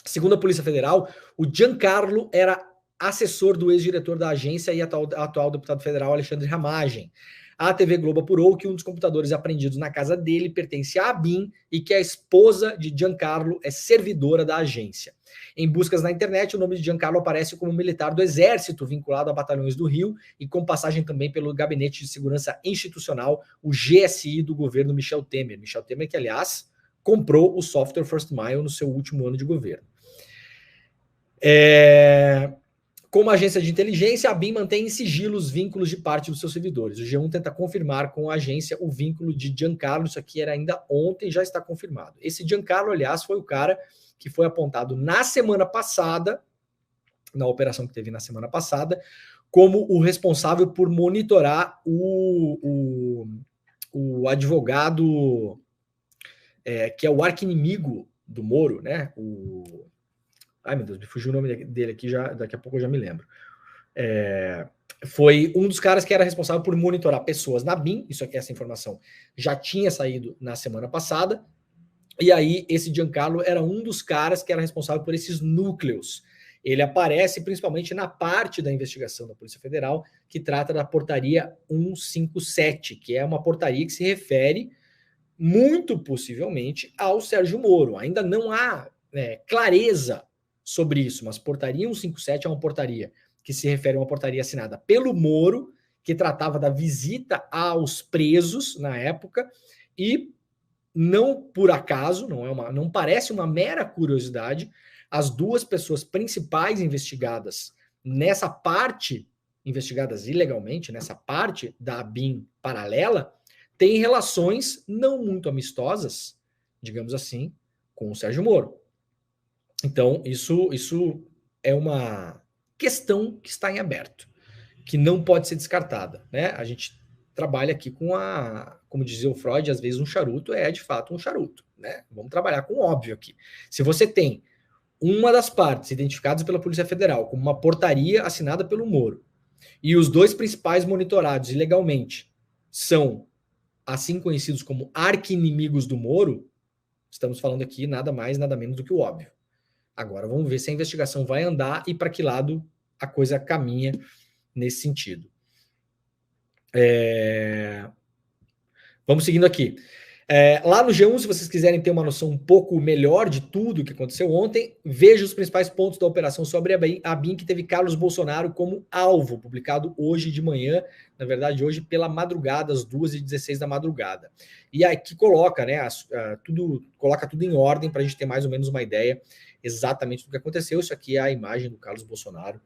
Segundo a Polícia Federal, o Giancarlo era assessor do ex-diretor da agência e atual deputado federal Alexandre Ramagem. A TV Globo apurou que um dos computadores apreendidos na casa dele pertence à ABIN e que a esposa de Giancarlo é servidora da agência. Em buscas na internet, o nome de Giancarlo aparece como militar do Exército, vinculado a batalhões do Rio e com passagem também pelo Gabinete de Segurança Institucional, o GSI do governo Michel Temer. Michel Temer que, aliás, comprou o software First Mile no seu último ano de governo. Como agência de inteligência, a ABIN mantém em sigilo os vínculos de parte dos seus servidores. O G1 tenta confirmar com a agência o vínculo de Giancarlo, isso aqui era ainda ontem, já está confirmado. Esse Giancarlo, aliás, foi o cara que foi apontado na semana passada, na operação que teve na semana passada, como o responsável por monitorar o advogado que é o arqui-inimigo do Moro, né? Ai, meu Deus, me fugiu o nome dele aqui, daqui a pouco eu já me lembro. Foi um dos caras que era responsável por monitorar pessoas na BIM, isso aqui, essa informação já tinha saído na semana passada, e aí esse Giancarlo era um dos caras que era responsável por esses núcleos. Ele aparece principalmente na parte da investigação da Polícia Federal, que trata da portaria 157, que é uma portaria que se refere, muito possivelmente, ao Sérgio Moro. Ainda não há clareza sobre isso, mas portaria 157 é uma portaria que se refere a uma portaria assinada pelo Moro, que tratava da visita aos presos na época, e não por acaso, não parece uma mera curiosidade, as duas pessoas principais investigadas nessa parte, investigadas ilegalmente, nessa parte da ABIN paralela, têm relações não muito amistosas, digamos assim, com o Sérgio Moro. Então, isso é uma questão que está em aberto, que não pode ser descartada, né? A gente trabalha aqui com como dizia o Freud, às vezes um charuto é de fato um charuto, né? Vamos trabalhar com o óbvio aqui. Se você tem uma das partes identificadas pela Polícia Federal como uma portaria assinada pelo Moro e os dois principais monitorados ilegalmente são assim conhecidos como arqui-inimigos do Moro, estamos falando aqui nada mais, nada menos do que o óbvio. Agora vamos ver se a investigação vai andar e para que lado a coisa caminha nesse sentido. Vamos seguindo aqui. Lá no G1, se vocês quiserem ter uma noção um pouco melhor de tudo que aconteceu ontem, veja os principais pontos da operação sobre a BIM, que teve Carlos Bolsonaro como alvo, publicado hoje de manhã, na verdade hoje pela madrugada, às 2h16 da madrugada. E aqui coloca, né, coloca tudo em ordem para a gente ter mais ou menos uma ideia exatamente do que aconteceu. Isso aqui é a imagem do Carlos Bolsonaro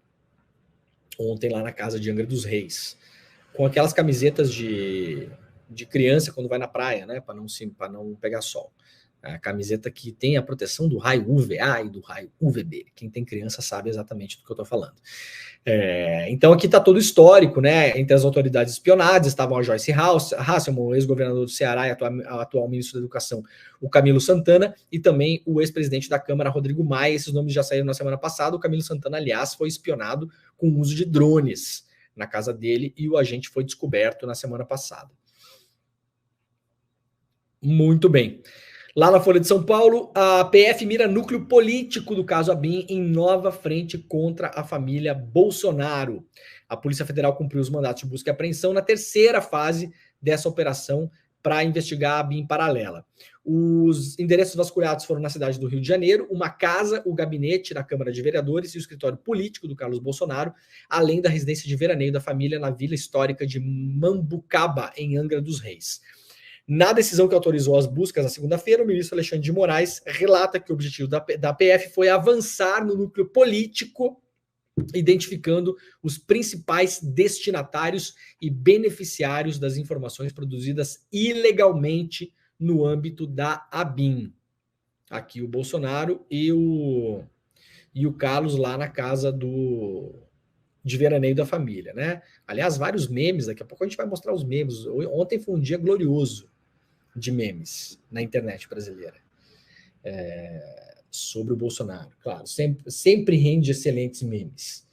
ontem lá na casa de Angra dos Reis, com aquelas camisetas de criança quando vai na praia, né, para não pegar sol. A camiseta que tem a proteção do raio UVA e do raio UVB. Quem tem criança sabe exatamente do que eu estou falando. Então aqui está todo o histórico, né? Entre as autoridades espionadas estavam a Joyce Hasselmann, o ex-governador do Ceará e atual ministro da Educação, o Camilo Santana, e também o ex-presidente da Câmara, Rodrigo Maia. Esses nomes já saíram na semana passada. O Camilo Santana, aliás, foi espionado com o uso de drones na casa dele e o agente foi descoberto na semana passada. Muito bem. Lá na Folha de São Paulo, a PF mira núcleo político do caso ABIN em nova frente contra a família Bolsonaro. A Polícia Federal cumpriu os mandatos de busca e apreensão na terceira fase dessa operação para investigar a ABIN paralela. Os endereços vasculhados foram na cidade do Rio de Janeiro, uma casa, o gabinete da Câmara de Vereadores e o escritório político do Carlos Bolsonaro, além da residência de veraneio da família na Vila Histórica de Mambucaba, em Angra dos Reis. Na decisão que autorizou as buscas na segunda-feira, o ministro Alexandre de Moraes relata que o objetivo da PF foi avançar no núcleo político, identificando os principais destinatários e beneficiários das informações produzidas ilegalmente no âmbito da ABIN. Aqui o Bolsonaro e o Carlos lá na casa de veraneio da família, né? Aliás, vários memes, daqui a pouco a gente vai mostrar os memes. Ontem foi um dia glorioso de memes na internet brasileira sobre o Bolsonaro. Claro, sempre rende excelentes memes.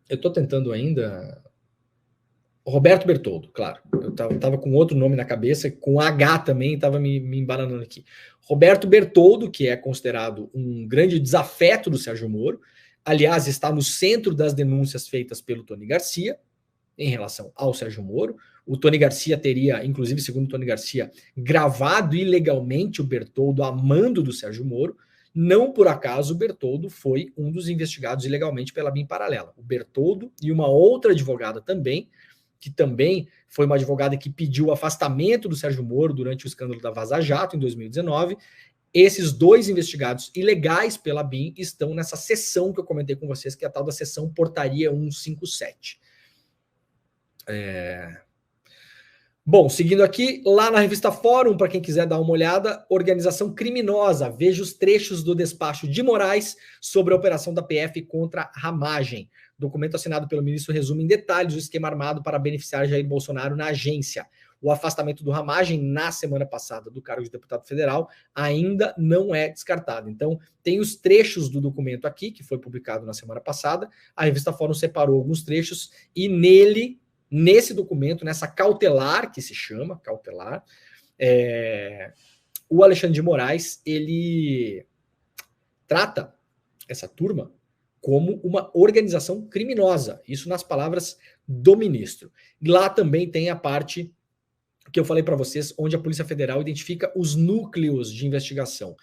Eu estou tentando ainda... Roberto Bertoldo, claro. Eu estava com outro nome na cabeça, com H também, estava me embananando aqui. Roberto Bertoldo, que é considerado um grande desafeto do Sérgio Moro, aliás, está no centro das denúncias feitas pelo Tony Garcia em relação ao Sérgio Moro. O Tony Garcia teria, inclusive, segundo o Tony Garcia, gravado ilegalmente o Bertoldo a mando do Sérgio Moro. Não por acaso o Bertoldo foi um dos investigados ilegalmente pela BIM paralela. O Bertoldo e uma outra advogada também, que também foi uma advogada que pediu o afastamento do Sérgio Moro durante o escândalo da Vaza Jato, em 2019. Esses dois investigados ilegais pela BIM estão nessa seção que eu comentei com vocês, que é a tal da seção Portaria 157. Bom, seguindo aqui, lá na revista Fórum, para quem quiser dar uma olhada, organização criminosa. Veja os trechos do despacho de Moraes sobre a operação da PF contra Ramagem. Documento assinado pelo ministro resume em detalhes o esquema armado para beneficiar Jair Bolsonaro na agência. O afastamento do Ramagem na semana passada do cargo de deputado federal ainda não é descartado. Então, tem os trechos do documento aqui, que foi publicado na semana passada. A revista Fórum separou alguns trechos e nesse documento, nessa cautelar, que se chama cautelar, o Alexandre de Moraes, ele trata essa turma como uma organização criminosa. Isso nas palavras do ministro. Lá também tem a parte que eu falei para vocês, onde a Polícia Federal identifica os núcleos de investigação.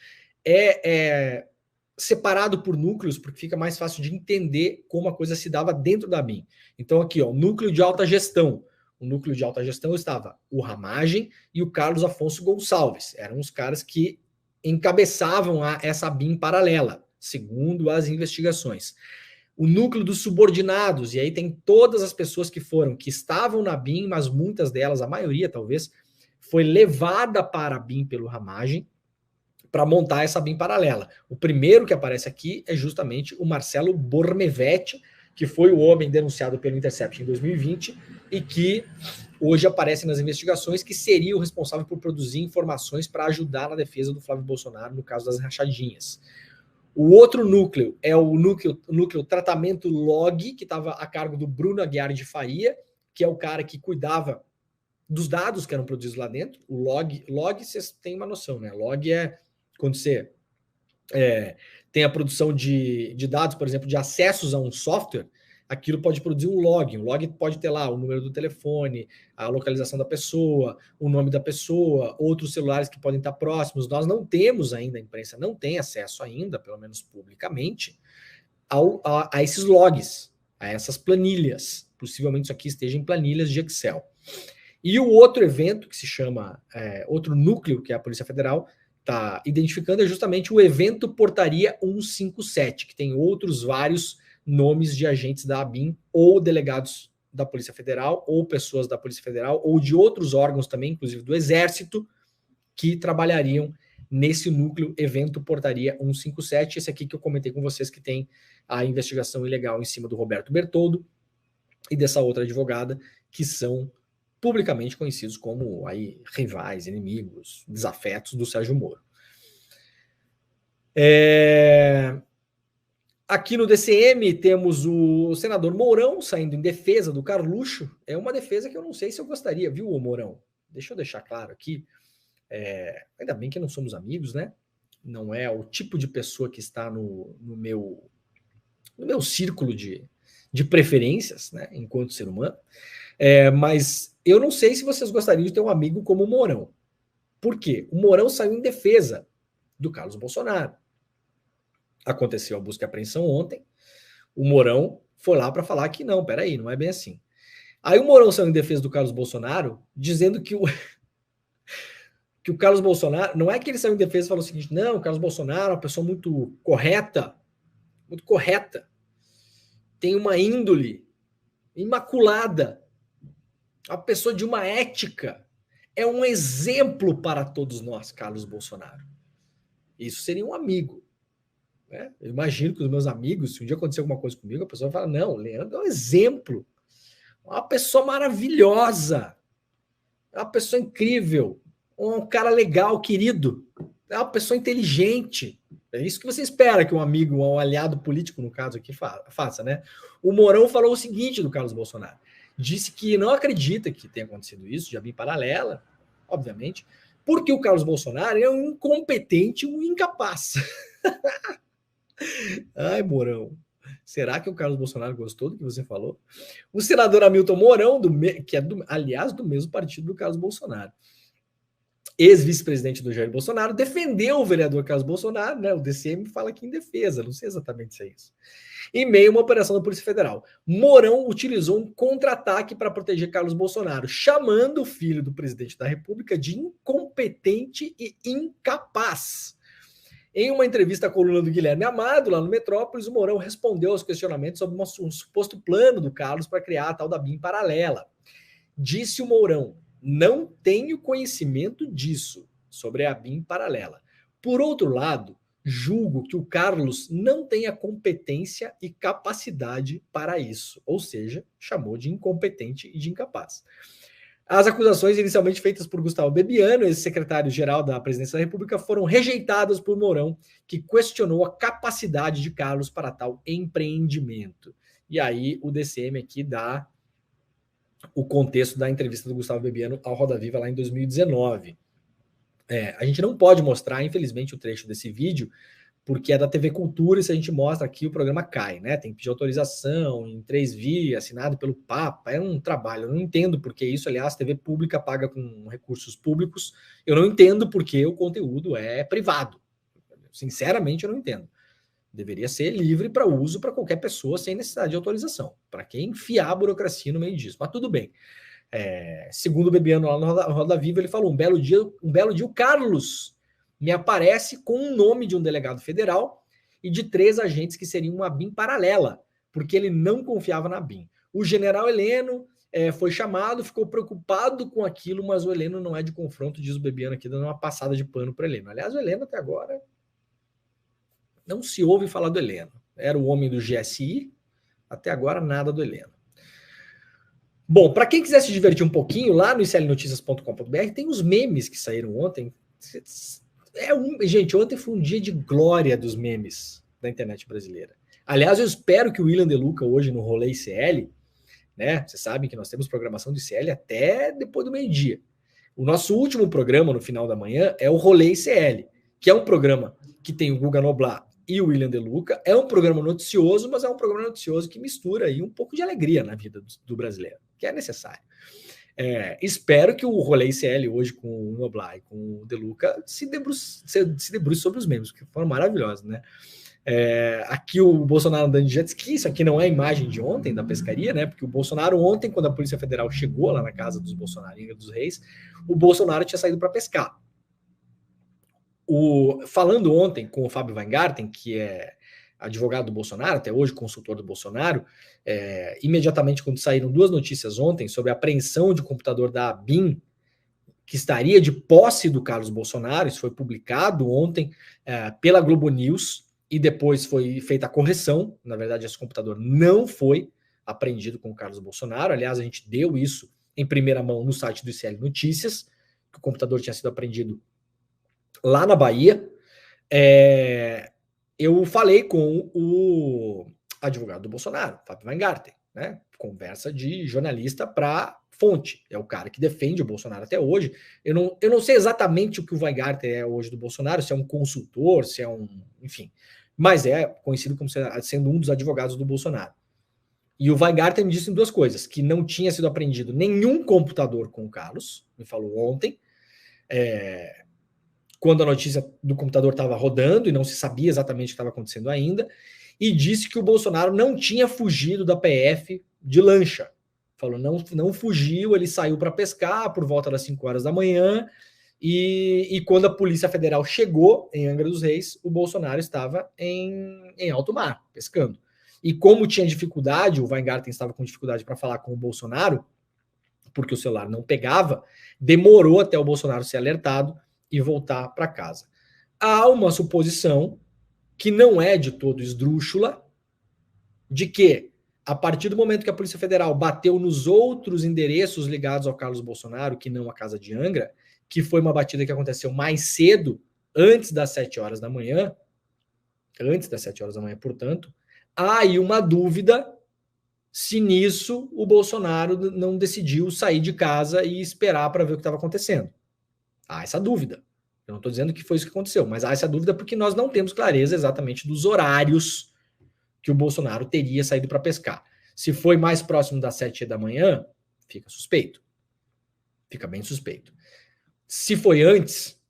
Separado por núcleos, porque fica mais fácil de entender como a coisa se dava dentro da BIM. Então aqui, ó, núcleo de alta gestão. O núcleo de alta gestão estava o Ramagem e o Carlos Afonso Gonçalves. Eram os caras que encabeçavam essa BIM paralela, segundo as investigações. O núcleo dos subordinados, e aí tem todas as pessoas que estavam na BIM, mas muitas delas, a maioria talvez, foi levada para a BIM pelo Ramagem para montar essa BIM paralela. O primeiro que aparece aqui é justamente o Marcelo Bornevetti, que foi o homem denunciado pelo Intercept em 2020 e que hoje aparece nas investigações, que seria o responsável por produzir informações para ajudar na defesa do Flávio Bolsonaro no caso das rachadinhas. O outro núcleo é o núcleo tratamento log, que estava a cargo do Bruno Aguiar de Faria, que é o cara que cuidava dos dados que eram produzidos lá dentro. O log vocês têm uma noção, né? Log é quando você tem a produção de dados, por exemplo, de acessos a um software, aquilo pode produzir um log. Um log pode ter lá o número do telefone, a localização da pessoa, o nome da pessoa, outros celulares que podem estar próximos. Nós não temos ainda, a imprensa não tem acesso ainda, pelo menos publicamente, a esses logs, a essas planilhas. Possivelmente isso aqui esteja em planilhas de Excel. E o outro evento, que se chama, outro núcleo, que é a Polícia Federal, está identificando, é justamente o evento Portaria 157, que tem outros vários nomes de agentes da ABIN, ou delegados da Polícia Federal, ou pessoas da Polícia Federal, ou de outros órgãos também, inclusive do Exército, que trabalhariam nesse núcleo evento Portaria 157, esse aqui que eu comentei com vocês, que tem a investigação ilegal em cima do Roberto Bertoldo e dessa outra advogada, que são publicamente conhecidos como aí, rivais, inimigos, desafetos do Sérgio Moro. Aqui no DCM temos o senador Mourão saindo em defesa do Carluxo. É uma defesa que eu não sei se eu gostaria, viu, Mourão? Deixa eu deixar claro aqui. Ainda bem que não somos amigos, né? Não é o tipo de pessoa que está no meu círculo de preferências, né, enquanto ser humano. Mas eu não sei se vocês gostariam de ter um amigo como o Mourão. Por quê? O Mourão saiu em defesa do Carlos Bolsonaro. Aconteceu a busca e apreensão ontem. O Mourão foi lá para falar que não, peraí, não é bem assim. Aí o Mourão saiu em defesa do Carlos Bolsonaro, dizendo que o Carlos Bolsonaro, não é que ele saiu em defesa e falou o seguinte, não, o Carlos Bolsonaro é uma pessoa muito correta, tem uma índole imaculada, uma pessoa de uma ética, é um exemplo para todos nós, Carlos Bolsonaro. Isso seria um amigo. Né? Eu imagino que os meus amigos, se um dia acontecer alguma coisa comigo, a pessoa fala, não, Leandro é um exemplo, uma pessoa maravilhosa, é uma pessoa incrível, um cara legal, querido, é uma pessoa inteligente. É isso que você espera que um amigo, um aliado político, no caso aqui, faça, né? O Mourão falou o seguinte do Carlos Bolsonaro. Disse que não acredita que tenha acontecido isso, já vi paralela, obviamente, porque o Carlos Bolsonaro é um incompetente, um incapaz. Ai, Mourão. Será que o Carlos Bolsonaro gostou do que você falou? O senador Hamilton Mourão, que é, aliás, do mesmo partido do Carlos Bolsonaro, ex-vice-presidente do Jair Bolsonaro, defendeu o vereador Carlos Bolsonaro, né? O DCM fala aqui em defesa, não sei exatamente se é isso. Em meio a uma operação da Polícia Federal. Mourão utilizou um contra-ataque para proteger Carlos Bolsonaro, chamando o filho do presidente da República de incompetente e incapaz. Em uma entrevista à coluna do Guilherme Amado, lá no Metrópolis, o Mourão respondeu aos questionamentos sobre um suposto plano do Carlos para criar a tal da BIM paralela. Disse o Mourão, não tenho conhecimento disso, sobre a BIM paralela. Por outro lado, julgo que o Carlos não tenha competência e capacidade para isso, ou seja, chamou de incompetente e de incapaz. As acusações inicialmente feitas por Gustavo Bebiano, ex-secretário-geral da Presidência da República, foram rejeitadas por Mourão, que questionou a capacidade de Carlos para tal empreendimento. E aí o DCM aqui dá o contexto da entrevista do Gustavo Bebiano ao Roda Viva lá em 2019. A gente não pode mostrar, infelizmente, o trecho desse vídeo, porque é da TV Cultura, e se a gente mostra aqui, o programa cai, né? Tem que pedir autorização em 3 vias, assinado pelo Papa, é um trabalho. Eu não entendo porque isso, aliás, TV pública paga com recursos públicos. Eu não entendo porque o conteúdo é privado. Sinceramente, eu não entendo. Deveria ser livre para uso para qualquer pessoa sem necessidade de autorização. Para quem enfiar a burocracia no meio disso. Mas tudo bem. Segundo o Bebiano lá no Roda Viva, ele falou, um belo dia o Carlos me aparece com o nome de um delegado federal e de 3 agentes que seriam uma BIM paralela, porque ele não confiava na BIM. O general Heleno foi chamado, ficou preocupado com aquilo, mas o Heleno não é de confronto, diz o Bebiano aqui, dando uma passada de pano para o Heleno. Aliás, o Heleno até agora não se ouve falar do Heleno. Era o homem do GSI, até agora nada do Heleno. Bom, para quem quiser se divertir um pouquinho, lá no iclnoticias.com.br tem os memes que saíram ontem. Gente, ontem foi um dia de glória dos memes da internet brasileira. Aliás, eu espero que o William De Luca hoje no Rolê ICL, né? Vocês sabem que nós temos programação de ICL até depois do meio-dia. O nosso último programa no final da manhã é o Rolê ICL, que é um programa que tem o Guga Noblat e o William De Luca. É um programa noticioso, mas é um programa noticioso que mistura aí um pouco de alegria na vida do brasileiro, que é necessário. Espero que o Rolê ICL hoje com o Noblar e com o De Luca se debruce sobre os memes, que foram maravilhosos, né? Aqui o Bolsonaro andando de jet ski, isso aqui não é a imagem de ontem da pescaria, né? Porque o Bolsonaro ontem, quando a Polícia Federal chegou lá na casa dos Bolsonaro em Angra dos Reis, o Bolsonaro tinha saído para pescar. Falando ontem com o Fábio Weingarten, que é advogado do Bolsonaro, até hoje consultor do Bolsonaro, imediatamente quando saíram duas notícias ontem sobre a apreensão de computador da ABIN, que estaria de posse do Carlos Bolsonaro, isso foi publicado ontem pela Globo News, e depois foi feita a correção. Na verdade, esse computador não foi apreendido com o Carlos Bolsonaro. Aliás, a gente deu isso em primeira mão no site do ICL Notícias, que o computador tinha sido apreendido lá na Bahia. Eu falei com o advogado do Bolsonaro, Fábio Weingarten, né? Conversa de jornalista para fonte. É o cara que defende o Bolsonaro até hoje. Eu não sei exatamente o que o Weingarten é hoje do Bolsonaro, se é um consultor, se é um... Enfim. Mas é conhecido como sendo um dos advogados do Bolsonaro. E o Weingarten me disse duas coisas: que não tinha sido apreendido nenhum computador com o Carlos, me falou ontem, quando a notícia do computador estava rodando e não se sabia exatamente o que estava acontecendo ainda, e disse que o Bolsonaro não tinha fugido da PF de lancha. Falou, não fugiu, ele saiu para pescar por volta das 5 horas da manhã, e quando a Polícia Federal chegou em Angra dos Reis, o Bolsonaro estava em alto mar, pescando. E como tinha dificuldade, o Weingarten estava com dificuldade para falar com o Bolsonaro, porque o celular não pegava, demorou até o Bolsonaro ser alertado e voltar para casa. Há uma suposição, que não é de todo esdrúxula, de que, a partir do momento que a Polícia Federal bateu nos outros endereços ligados ao Carlos Bolsonaro, que não a casa de Angra, que foi uma batida que aconteceu mais cedo, antes das 7 horas da manhã, portanto, há aí uma dúvida se nisso o Bolsonaro não decidiu sair de casa e esperar para ver o que estava acontecendo. Há essa dúvida. Eu não estou dizendo que foi isso que aconteceu, mas há essa dúvida porque nós não temos clareza exatamente dos horários que o Bolsonaro teria saído para pescar. Se foi mais próximo das 7 da manhã, fica suspeito. Fica bem suspeito. Se foi antes,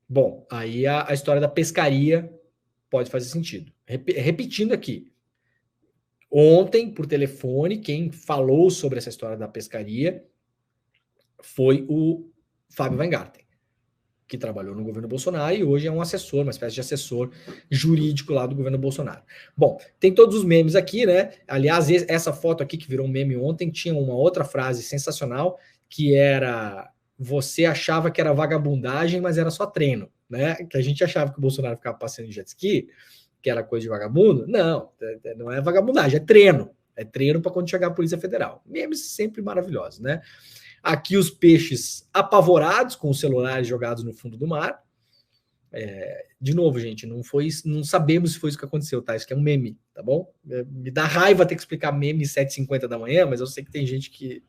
bom, aí a história da pescaria pode fazer sentido. Repetindo aqui, ontem, por telefone, quem falou sobre essa história da pescaria foi o Fábio Weingarten, que trabalhou no governo Bolsonaro e hoje é um assessor, uma espécie de assessor jurídico lá do governo Bolsonaro. Bom, tem todos os memes aqui, né? Aliás, essa foto aqui que virou um meme ontem tinha uma outra frase sensacional, que era: você achava que era vagabundagem, mas era só treino, né? Que a gente achava que o Bolsonaro ficava passeando de jet ski, que era coisa de vagabundo. Não é vagabundagem, é treino. É treino para quando chegar a Polícia Federal. Memes sempre maravilhosos, né? Aqui os peixes apavorados com os celulares jogados no fundo do mar. De novo, gente, não sabemos se foi isso que aconteceu, tá? Isso aqui é um meme, tá bom? Me dá raiva ter que explicar meme 7h50 da manhã, mas eu sei que tem gente que...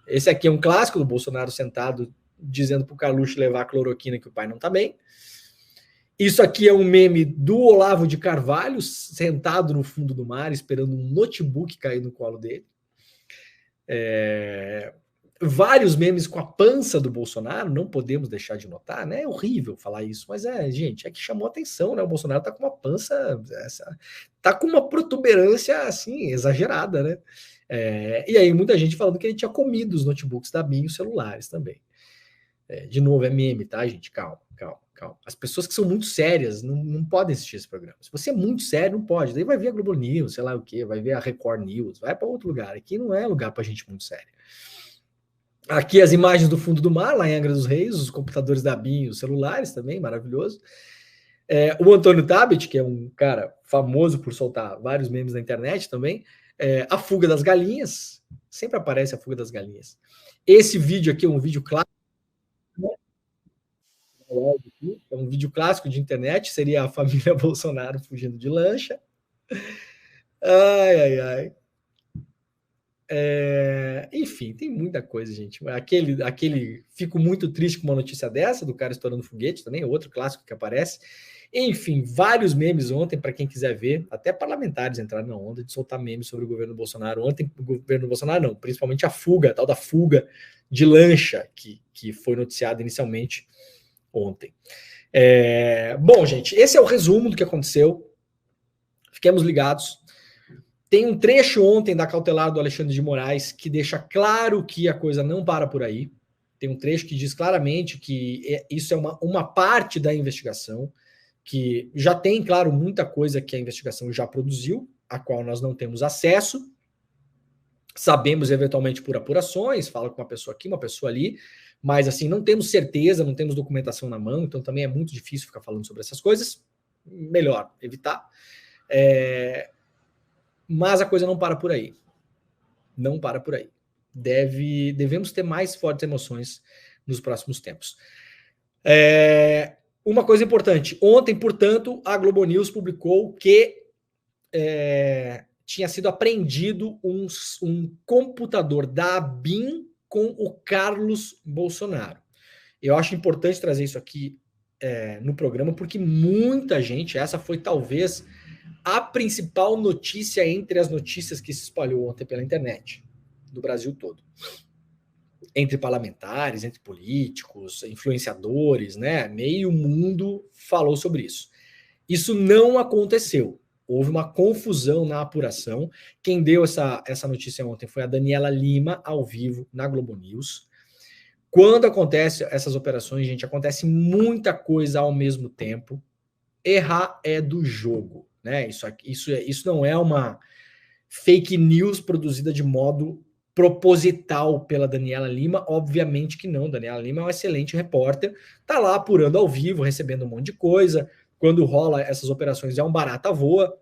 Esse aqui é um clássico do Bolsonaro sentado dizendo pro Carluxo levar a cloroquina que o pai não tá bem. Isso aqui é um meme do Olavo de Carvalho sentado no fundo do mar esperando um notebook cair no colo dele. Vários memes com a pança do Bolsonaro, não podemos deixar de notar, né? É horrível falar isso, mas gente, é que chamou atenção, né? O Bolsonaro tá com uma pança, tá com uma protuberância, assim, exagerada, né? E aí muita gente falando que ele tinha comido os notebooks da BIM e os celulares também. De novo, é meme, tá, gente? Calma. As pessoas que são muito sérias não podem assistir esse programa. Se você é muito sério, não pode. Daí vai ver a Globo News, sei lá o quê, vai ver a Record News, vai para outro lugar. Aqui não é lugar para gente muito séria. Aqui as imagens do fundo do mar, lá em Angra dos Reis, os computadores da BIM e os celulares também, maravilhoso. O Antônio Tabet, que é um cara famoso por soltar vários memes na internet também. A fuga das galinhas, sempre aparece a fuga das galinhas. Esse vídeo aqui é um vídeo clássico. É um vídeo clássico de internet, seria a família Bolsonaro fugindo de lancha. Ai. Enfim, tem muita coisa, gente. Fico muito triste com uma notícia dessa, do cara estourando foguete também, outro clássico que aparece. Enfim, vários memes ontem, para quem quiser ver, até parlamentares entraram na onda de soltar memes sobre o governo Bolsonaro. Ontem, o governo Bolsonaro não, principalmente a tal da fuga de lancha, que foi noticiada inicialmente ontem. Bom, gente, esse é o resumo do que aconteceu. Fiquemos ligados. Tem um trecho ontem da cautelar do Alexandre de Moraes que deixa claro que a coisa não para por aí. Tem um trecho que diz claramente que isso é uma parte da investigação, que já tem, claro, muita coisa que a investigação já produziu, a qual nós não temos acesso. Sabemos, eventualmente, por apurações, fala com uma pessoa aqui, uma pessoa ali, mas, assim, não temos certeza, não temos documentação na mão, então também é muito difícil ficar falando sobre essas coisas. Melhor evitar. Mas a coisa não para por aí. Não para por aí. Devemos ter mais fortes emoções nos próximos tempos. Uma coisa importante. Ontem, portanto, a Globo News publicou que tinha sido apreendido um computador da ABIN com o Carlos Bolsonaro. Eu acho importante trazer isso aqui no programa, porque muita gente, essa foi talvez a principal notícia entre as notícias que se espalhou ontem pela internet, do Brasil todo. Entre parlamentares, entre políticos, influenciadores, né? Meio mundo falou sobre isso. Isso não aconteceu. Houve uma confusão na apuração. Quem deu essa notícia ontem foi a Daniela Lima, ao vivo, na Globo News. Quando acontecem essas operações, gente, acontece muita coisa ao mesmo tempo. Errar é do jogo. Né? Isso não é uma fake news produzida de modo proposital pela Daniela Lima, obviamente que não. Daniela Lima é uma excelente repórter, tá lá apurando ao vivo, recebendo um monte de coisa. Quando rola essas operações é um barata voa.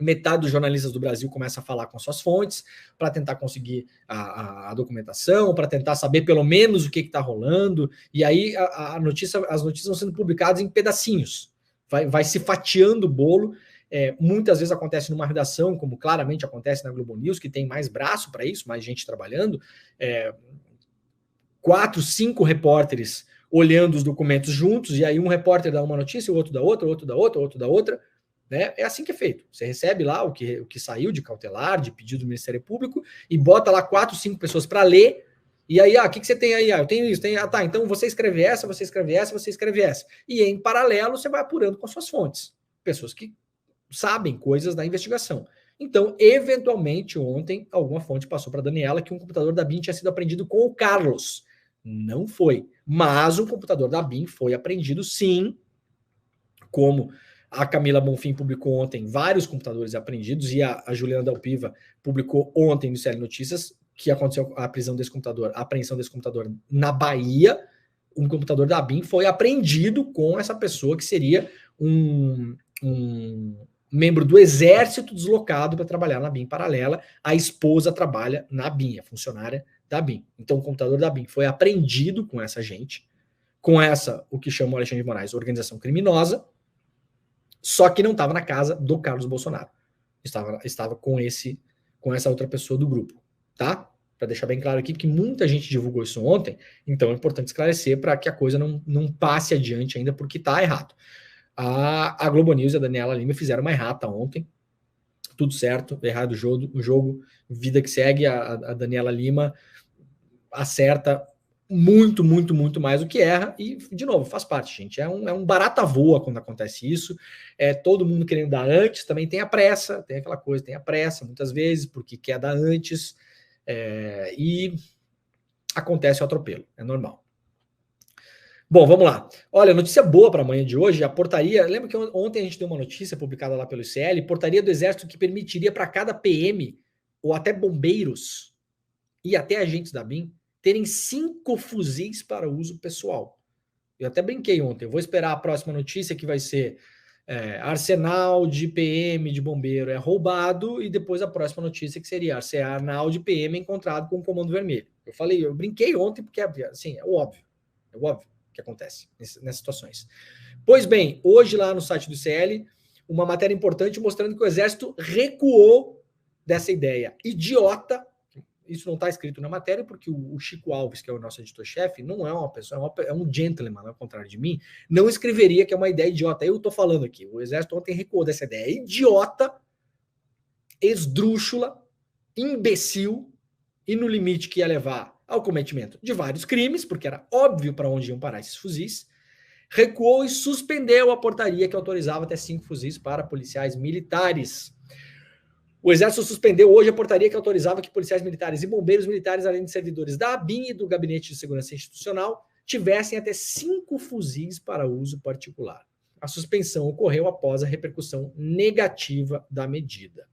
Metade dos jornalistas do Brasil começa a falar com suas fontes para tentar conseguir a documentação, para tentar saber pelo menos o que está rolando. E aí as notícias vão sendo publicadas em pedacinhos. Vai se fatiando o bolo. Muitas vezes acontece numa redação, como claramente acontece na Globo News, que tem mais braço para isso, mais gente trabalhando. 4, 5 repórteres olhando os documentos juntos, e aí um repórter dá uma notícia, o outro dá outra, o outro dá outra, o outro dá outra. Né? É assim que é feito. Você recebe lá o que saiu de cautelar, de pedido do Ministério Público, e bota lá 4, 5 pessoas para ler. E aí, o que você tem aí? Eu tenho isso, tá, então você escreve essa, você escreve essa, você escreve essa. E em paralelo, você vai apurando com as suas fontes. Pessoas que sabem coisas da investigação. Então, eventualmente, ontem, alguma fonte passou para a Daniela que um computador da BIM tinha sido apreendido com o Carlos. Não foi. Mas o computador da BIM foi apreendido, sim, como a Camila Bonfim publicou ontem vários computadores apreendidos, e a Juliana Dalpiva publicou ontem no CL Notícias que aconteceu a apreensão desse computador na Bahia. Um computador da BIM foi apreendido com essa pessoa que seria um membro do exército deslocado para trabalhar na BIM paralela. A esposa trabalha na BIM, é funcionária da BIM. Então o computador da BIM foi apreendido com essa gente, com o que chama o Alexandre de Moraes, organização criminosa, só que não estava na casa do Carlos Bolsonaro. Estava com essa outra pessoa do grupo, tá? Para deixar bem claro aqui, porque muita gente divulgou isso ontem, então é importante esclarecer para que a coisa não passe adiante ainda, porque está errado. A Globo News e a Daniela Lima fizeram uma errata ontem, tudo certo, errado o jogo, vida que segue. A Daniela Lima acerta muito, muito, muito mais do que erra, e, de novo, faz parte, gente. É um barata voa quando acontece isso. Todo mundo querendo dar antes, também tem a pressa, tem aquela coisa, tem a pressa, muitas vezes, porque quer dar antes, e acontece o atropelo, é normal. Bom, vamos lá. Olha, notícia boa para amanhã de hoje, a portaria, lembra que ontem a gente deu uma notícia publicada lá pelo ICL, portaria do Exército que permitiria para cada PM, ou até bombeiros, e até agentes da BIM, terem 5 fuzis para uso pessoal. Eu até brinquei ontem, eu vou esperar a próxima notícia, que vai ser arsenal de PM de bombeiro é roubado, e depois a próxima notícia que seria arsenal de PM encontrado com o comando vermelho. Eu brinquei ontem porque assim, é óbvio que acontece nessas situações. Pois bem, hoje lá no site do ICL, uma matéria importante mostrando que o Exército recuou dessa ideia idiota isso não está escrito na matéria, porque o Chico Alves, que é o nosso editor-chefe, não é uma pessoa, é um gentleman, ao contrário de mim, não escreveria que é uma ideia idiota. Eu estou falando aqui, o Exército ontem recuou dessa ideia idiota, esdrúxula, imbecil, e no limite que ia levar ao cometimento de vários crimes, porque era óbvio para onde iam parar esses fuzis, recuou e suspendeu a portaria que autorizava até 5 fuzis para policiais militares. O Exército suspendeu hoje a portaria que autorizava que policiais militares e bombeiros militares, além de servidores da ABIN e do Gabinete de Segurança Institucional, tivessem até 5 fuzis para uso particular. A suspensão ocorreu após a repercussão negativa da medida.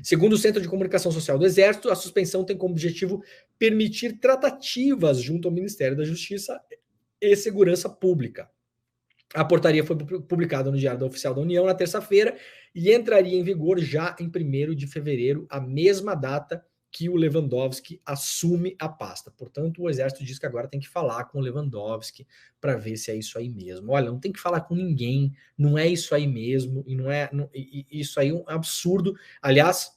Segundo o Centro de Comunicação Social do Exército, a suspensão tem como objetivo permitir tratativas junto ao Ministério da Justiça e Segurança Pública. A portaria foi publicada no Diário Oficial da União na terça-feira e entraria em vigor já em 1º de fevereiro, a mesma data que o Lewandowski assume a pasta. Portanto, o Exército diz que agora tem que falar com o Lewandowski para ver se é isso aí mesmo. Olha, não tem que falar com ninguém, não é isso aí mesmo, e isso aí é um absurdo. Aliás,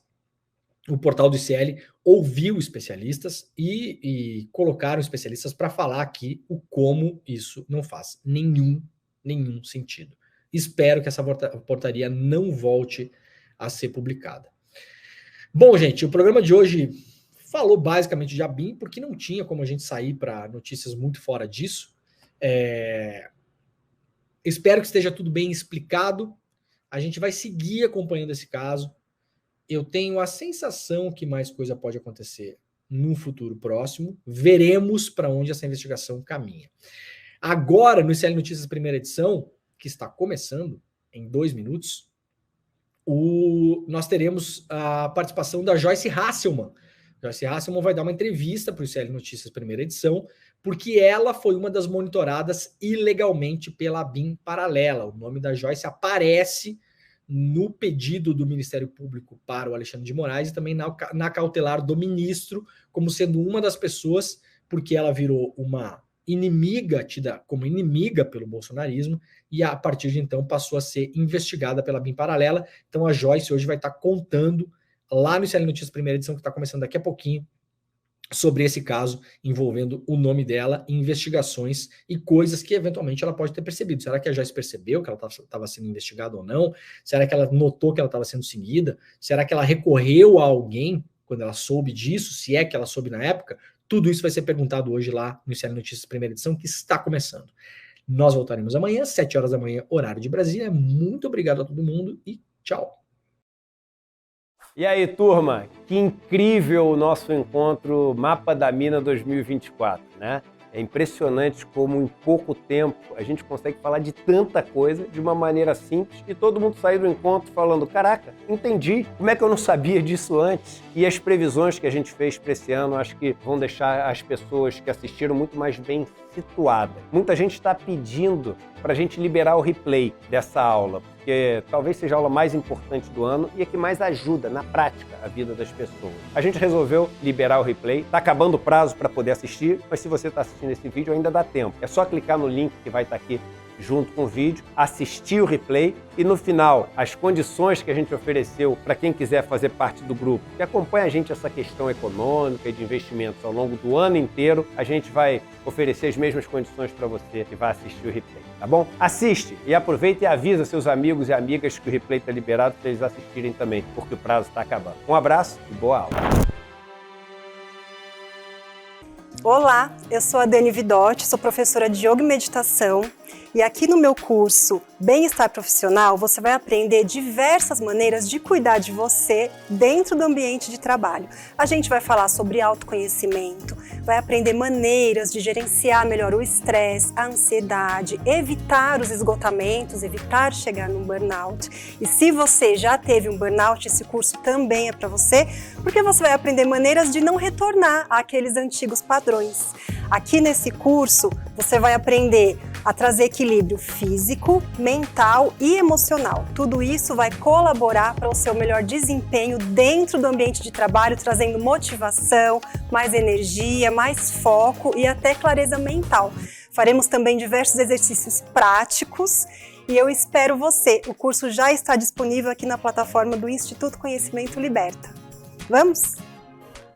o portal do ICL ouviu especialistas e colocaram especialistas para falar aqui o como isso não faz nenhum sentido. Espero que essa portaria não volte a ser publicada. Bom, gente, o programa de hoje falou basicamente de ABIN, porque não tinha como a gente sair para notícias muito fora disso. Espero que esteja tudo bem explicado. A gente vai seguir acompanhando esse caso. Eu tenho a sensação que mais coisa pode acontecer no futuro próximo. Veremos para onde essa investigação caminha. Agora, no ICL Notícias primeira edição, que está começando em 2 minutos, nós teremos a participação da Joyce Hasselman. Joyce Hasselman vai dar uma entrevista para o ICL Notícias primeira edição, porque ela foi uma das monitoradas ilegalmente pela ABIN paralela. O nome da Joyce aparece no pedido do Ministério Público para o Alexandre de Moraes e também na cautelar do ministro, como sendo uma das pessoas, porque ela virou uma inimiga, tida como inimiga pelo bolsonarismo, e a partir de então passou a ser investigada pela ABIN paralela. Então a Joyce hoje vai estar contando lá no ICL Notícias primeira edição, que está começando daqui a pouquinho, sobre esse caso envolvendo o nome dela, investigações e coisas que eventualmente ela pode ter percebido. Será que a Joyce percebeu que ela estava sendo investigada ou não? Será que ela notou que ela estava sendo seguida? Será que ela recorreu a alguém quando ela soube disso? Se é que ela soube na época? Tudo isso vai ser perguntado hoje lá no ICL Notícias primeira edição, que está começando. Nós voltaremos amanhã, 7 horas da manhã, horário de Brasília. Muito obrigado a todo mundo e tchau. E aí, turma, que incrível o nosso encontro Mapa da Mina 2024, né? É impressionante como em pouco tempo a gente consegue falar de tanta coisa de uma maneira simples e todo mundo sair do encontro falando: caraca, entendi, como é que eu não sabia disso antes? E as previsões que a gente fez para esse ano acho que vão deixar as pessoas que assistiram muito mais bem situadas. Muita gente está pedindo para a gente liberar o replay dessa aula, porque talvez seja a aula mais importante do ano e a que mais ajuda na prática a vida das pessoas. A gente resolveu liberar o replay, está acabando o prazo para poder assistir, mas se você está assistindo esse vídeo ainda dá tempo. É só clicar no link que vai estar aqui junto com o vídeo, assistir o replay e no final as condições que a gente ofereceu para quem quiser fazer parte do grupo, que acompanha a gente essa questão econômica e de investimentos ao longo do ano inteiro, a gente vai oferecer as mesmas condições para você que vai assistir o replay, tá bom? Assiste e aproveita e avisa seus amigos e amigas que o replay está liberado para eles assistirem também, porque o prazo está acabando. Um abraço e boa aula! Olá, eu sou a Dani Vidotti, sou professora de Yoga e Meditação e aqui no meu curso Bem-Estar Profissional você vai aprender diversas maneiras de cuidar de você dentro do ambiente de trabalho. A gente vai falar sobre autoconhecimento, vai aprender maneiras de gerenciar melhor o estresse, a ansiedade, evitar os esgotamentos, evitar chegar num burnout. E se você já teve um burnout, esse curso também é para você, porque você vai aprender maneiras de não retornar àqueles antigos padrões. Aqui nesse curso você vai aprender a trazer equilíbrio físico, mental e emocional. Tudo isso vai colaborar para o seu melhor desempenho dentro do ambiente de trabalho, trazendo motivação, mais energia, mais foco e até clareza mental. Faremos também diversos exercícios práticos e eu espero você. O curso já está disponível aqui na plataforma do Instituto Conhecimento Liberta. Vamos?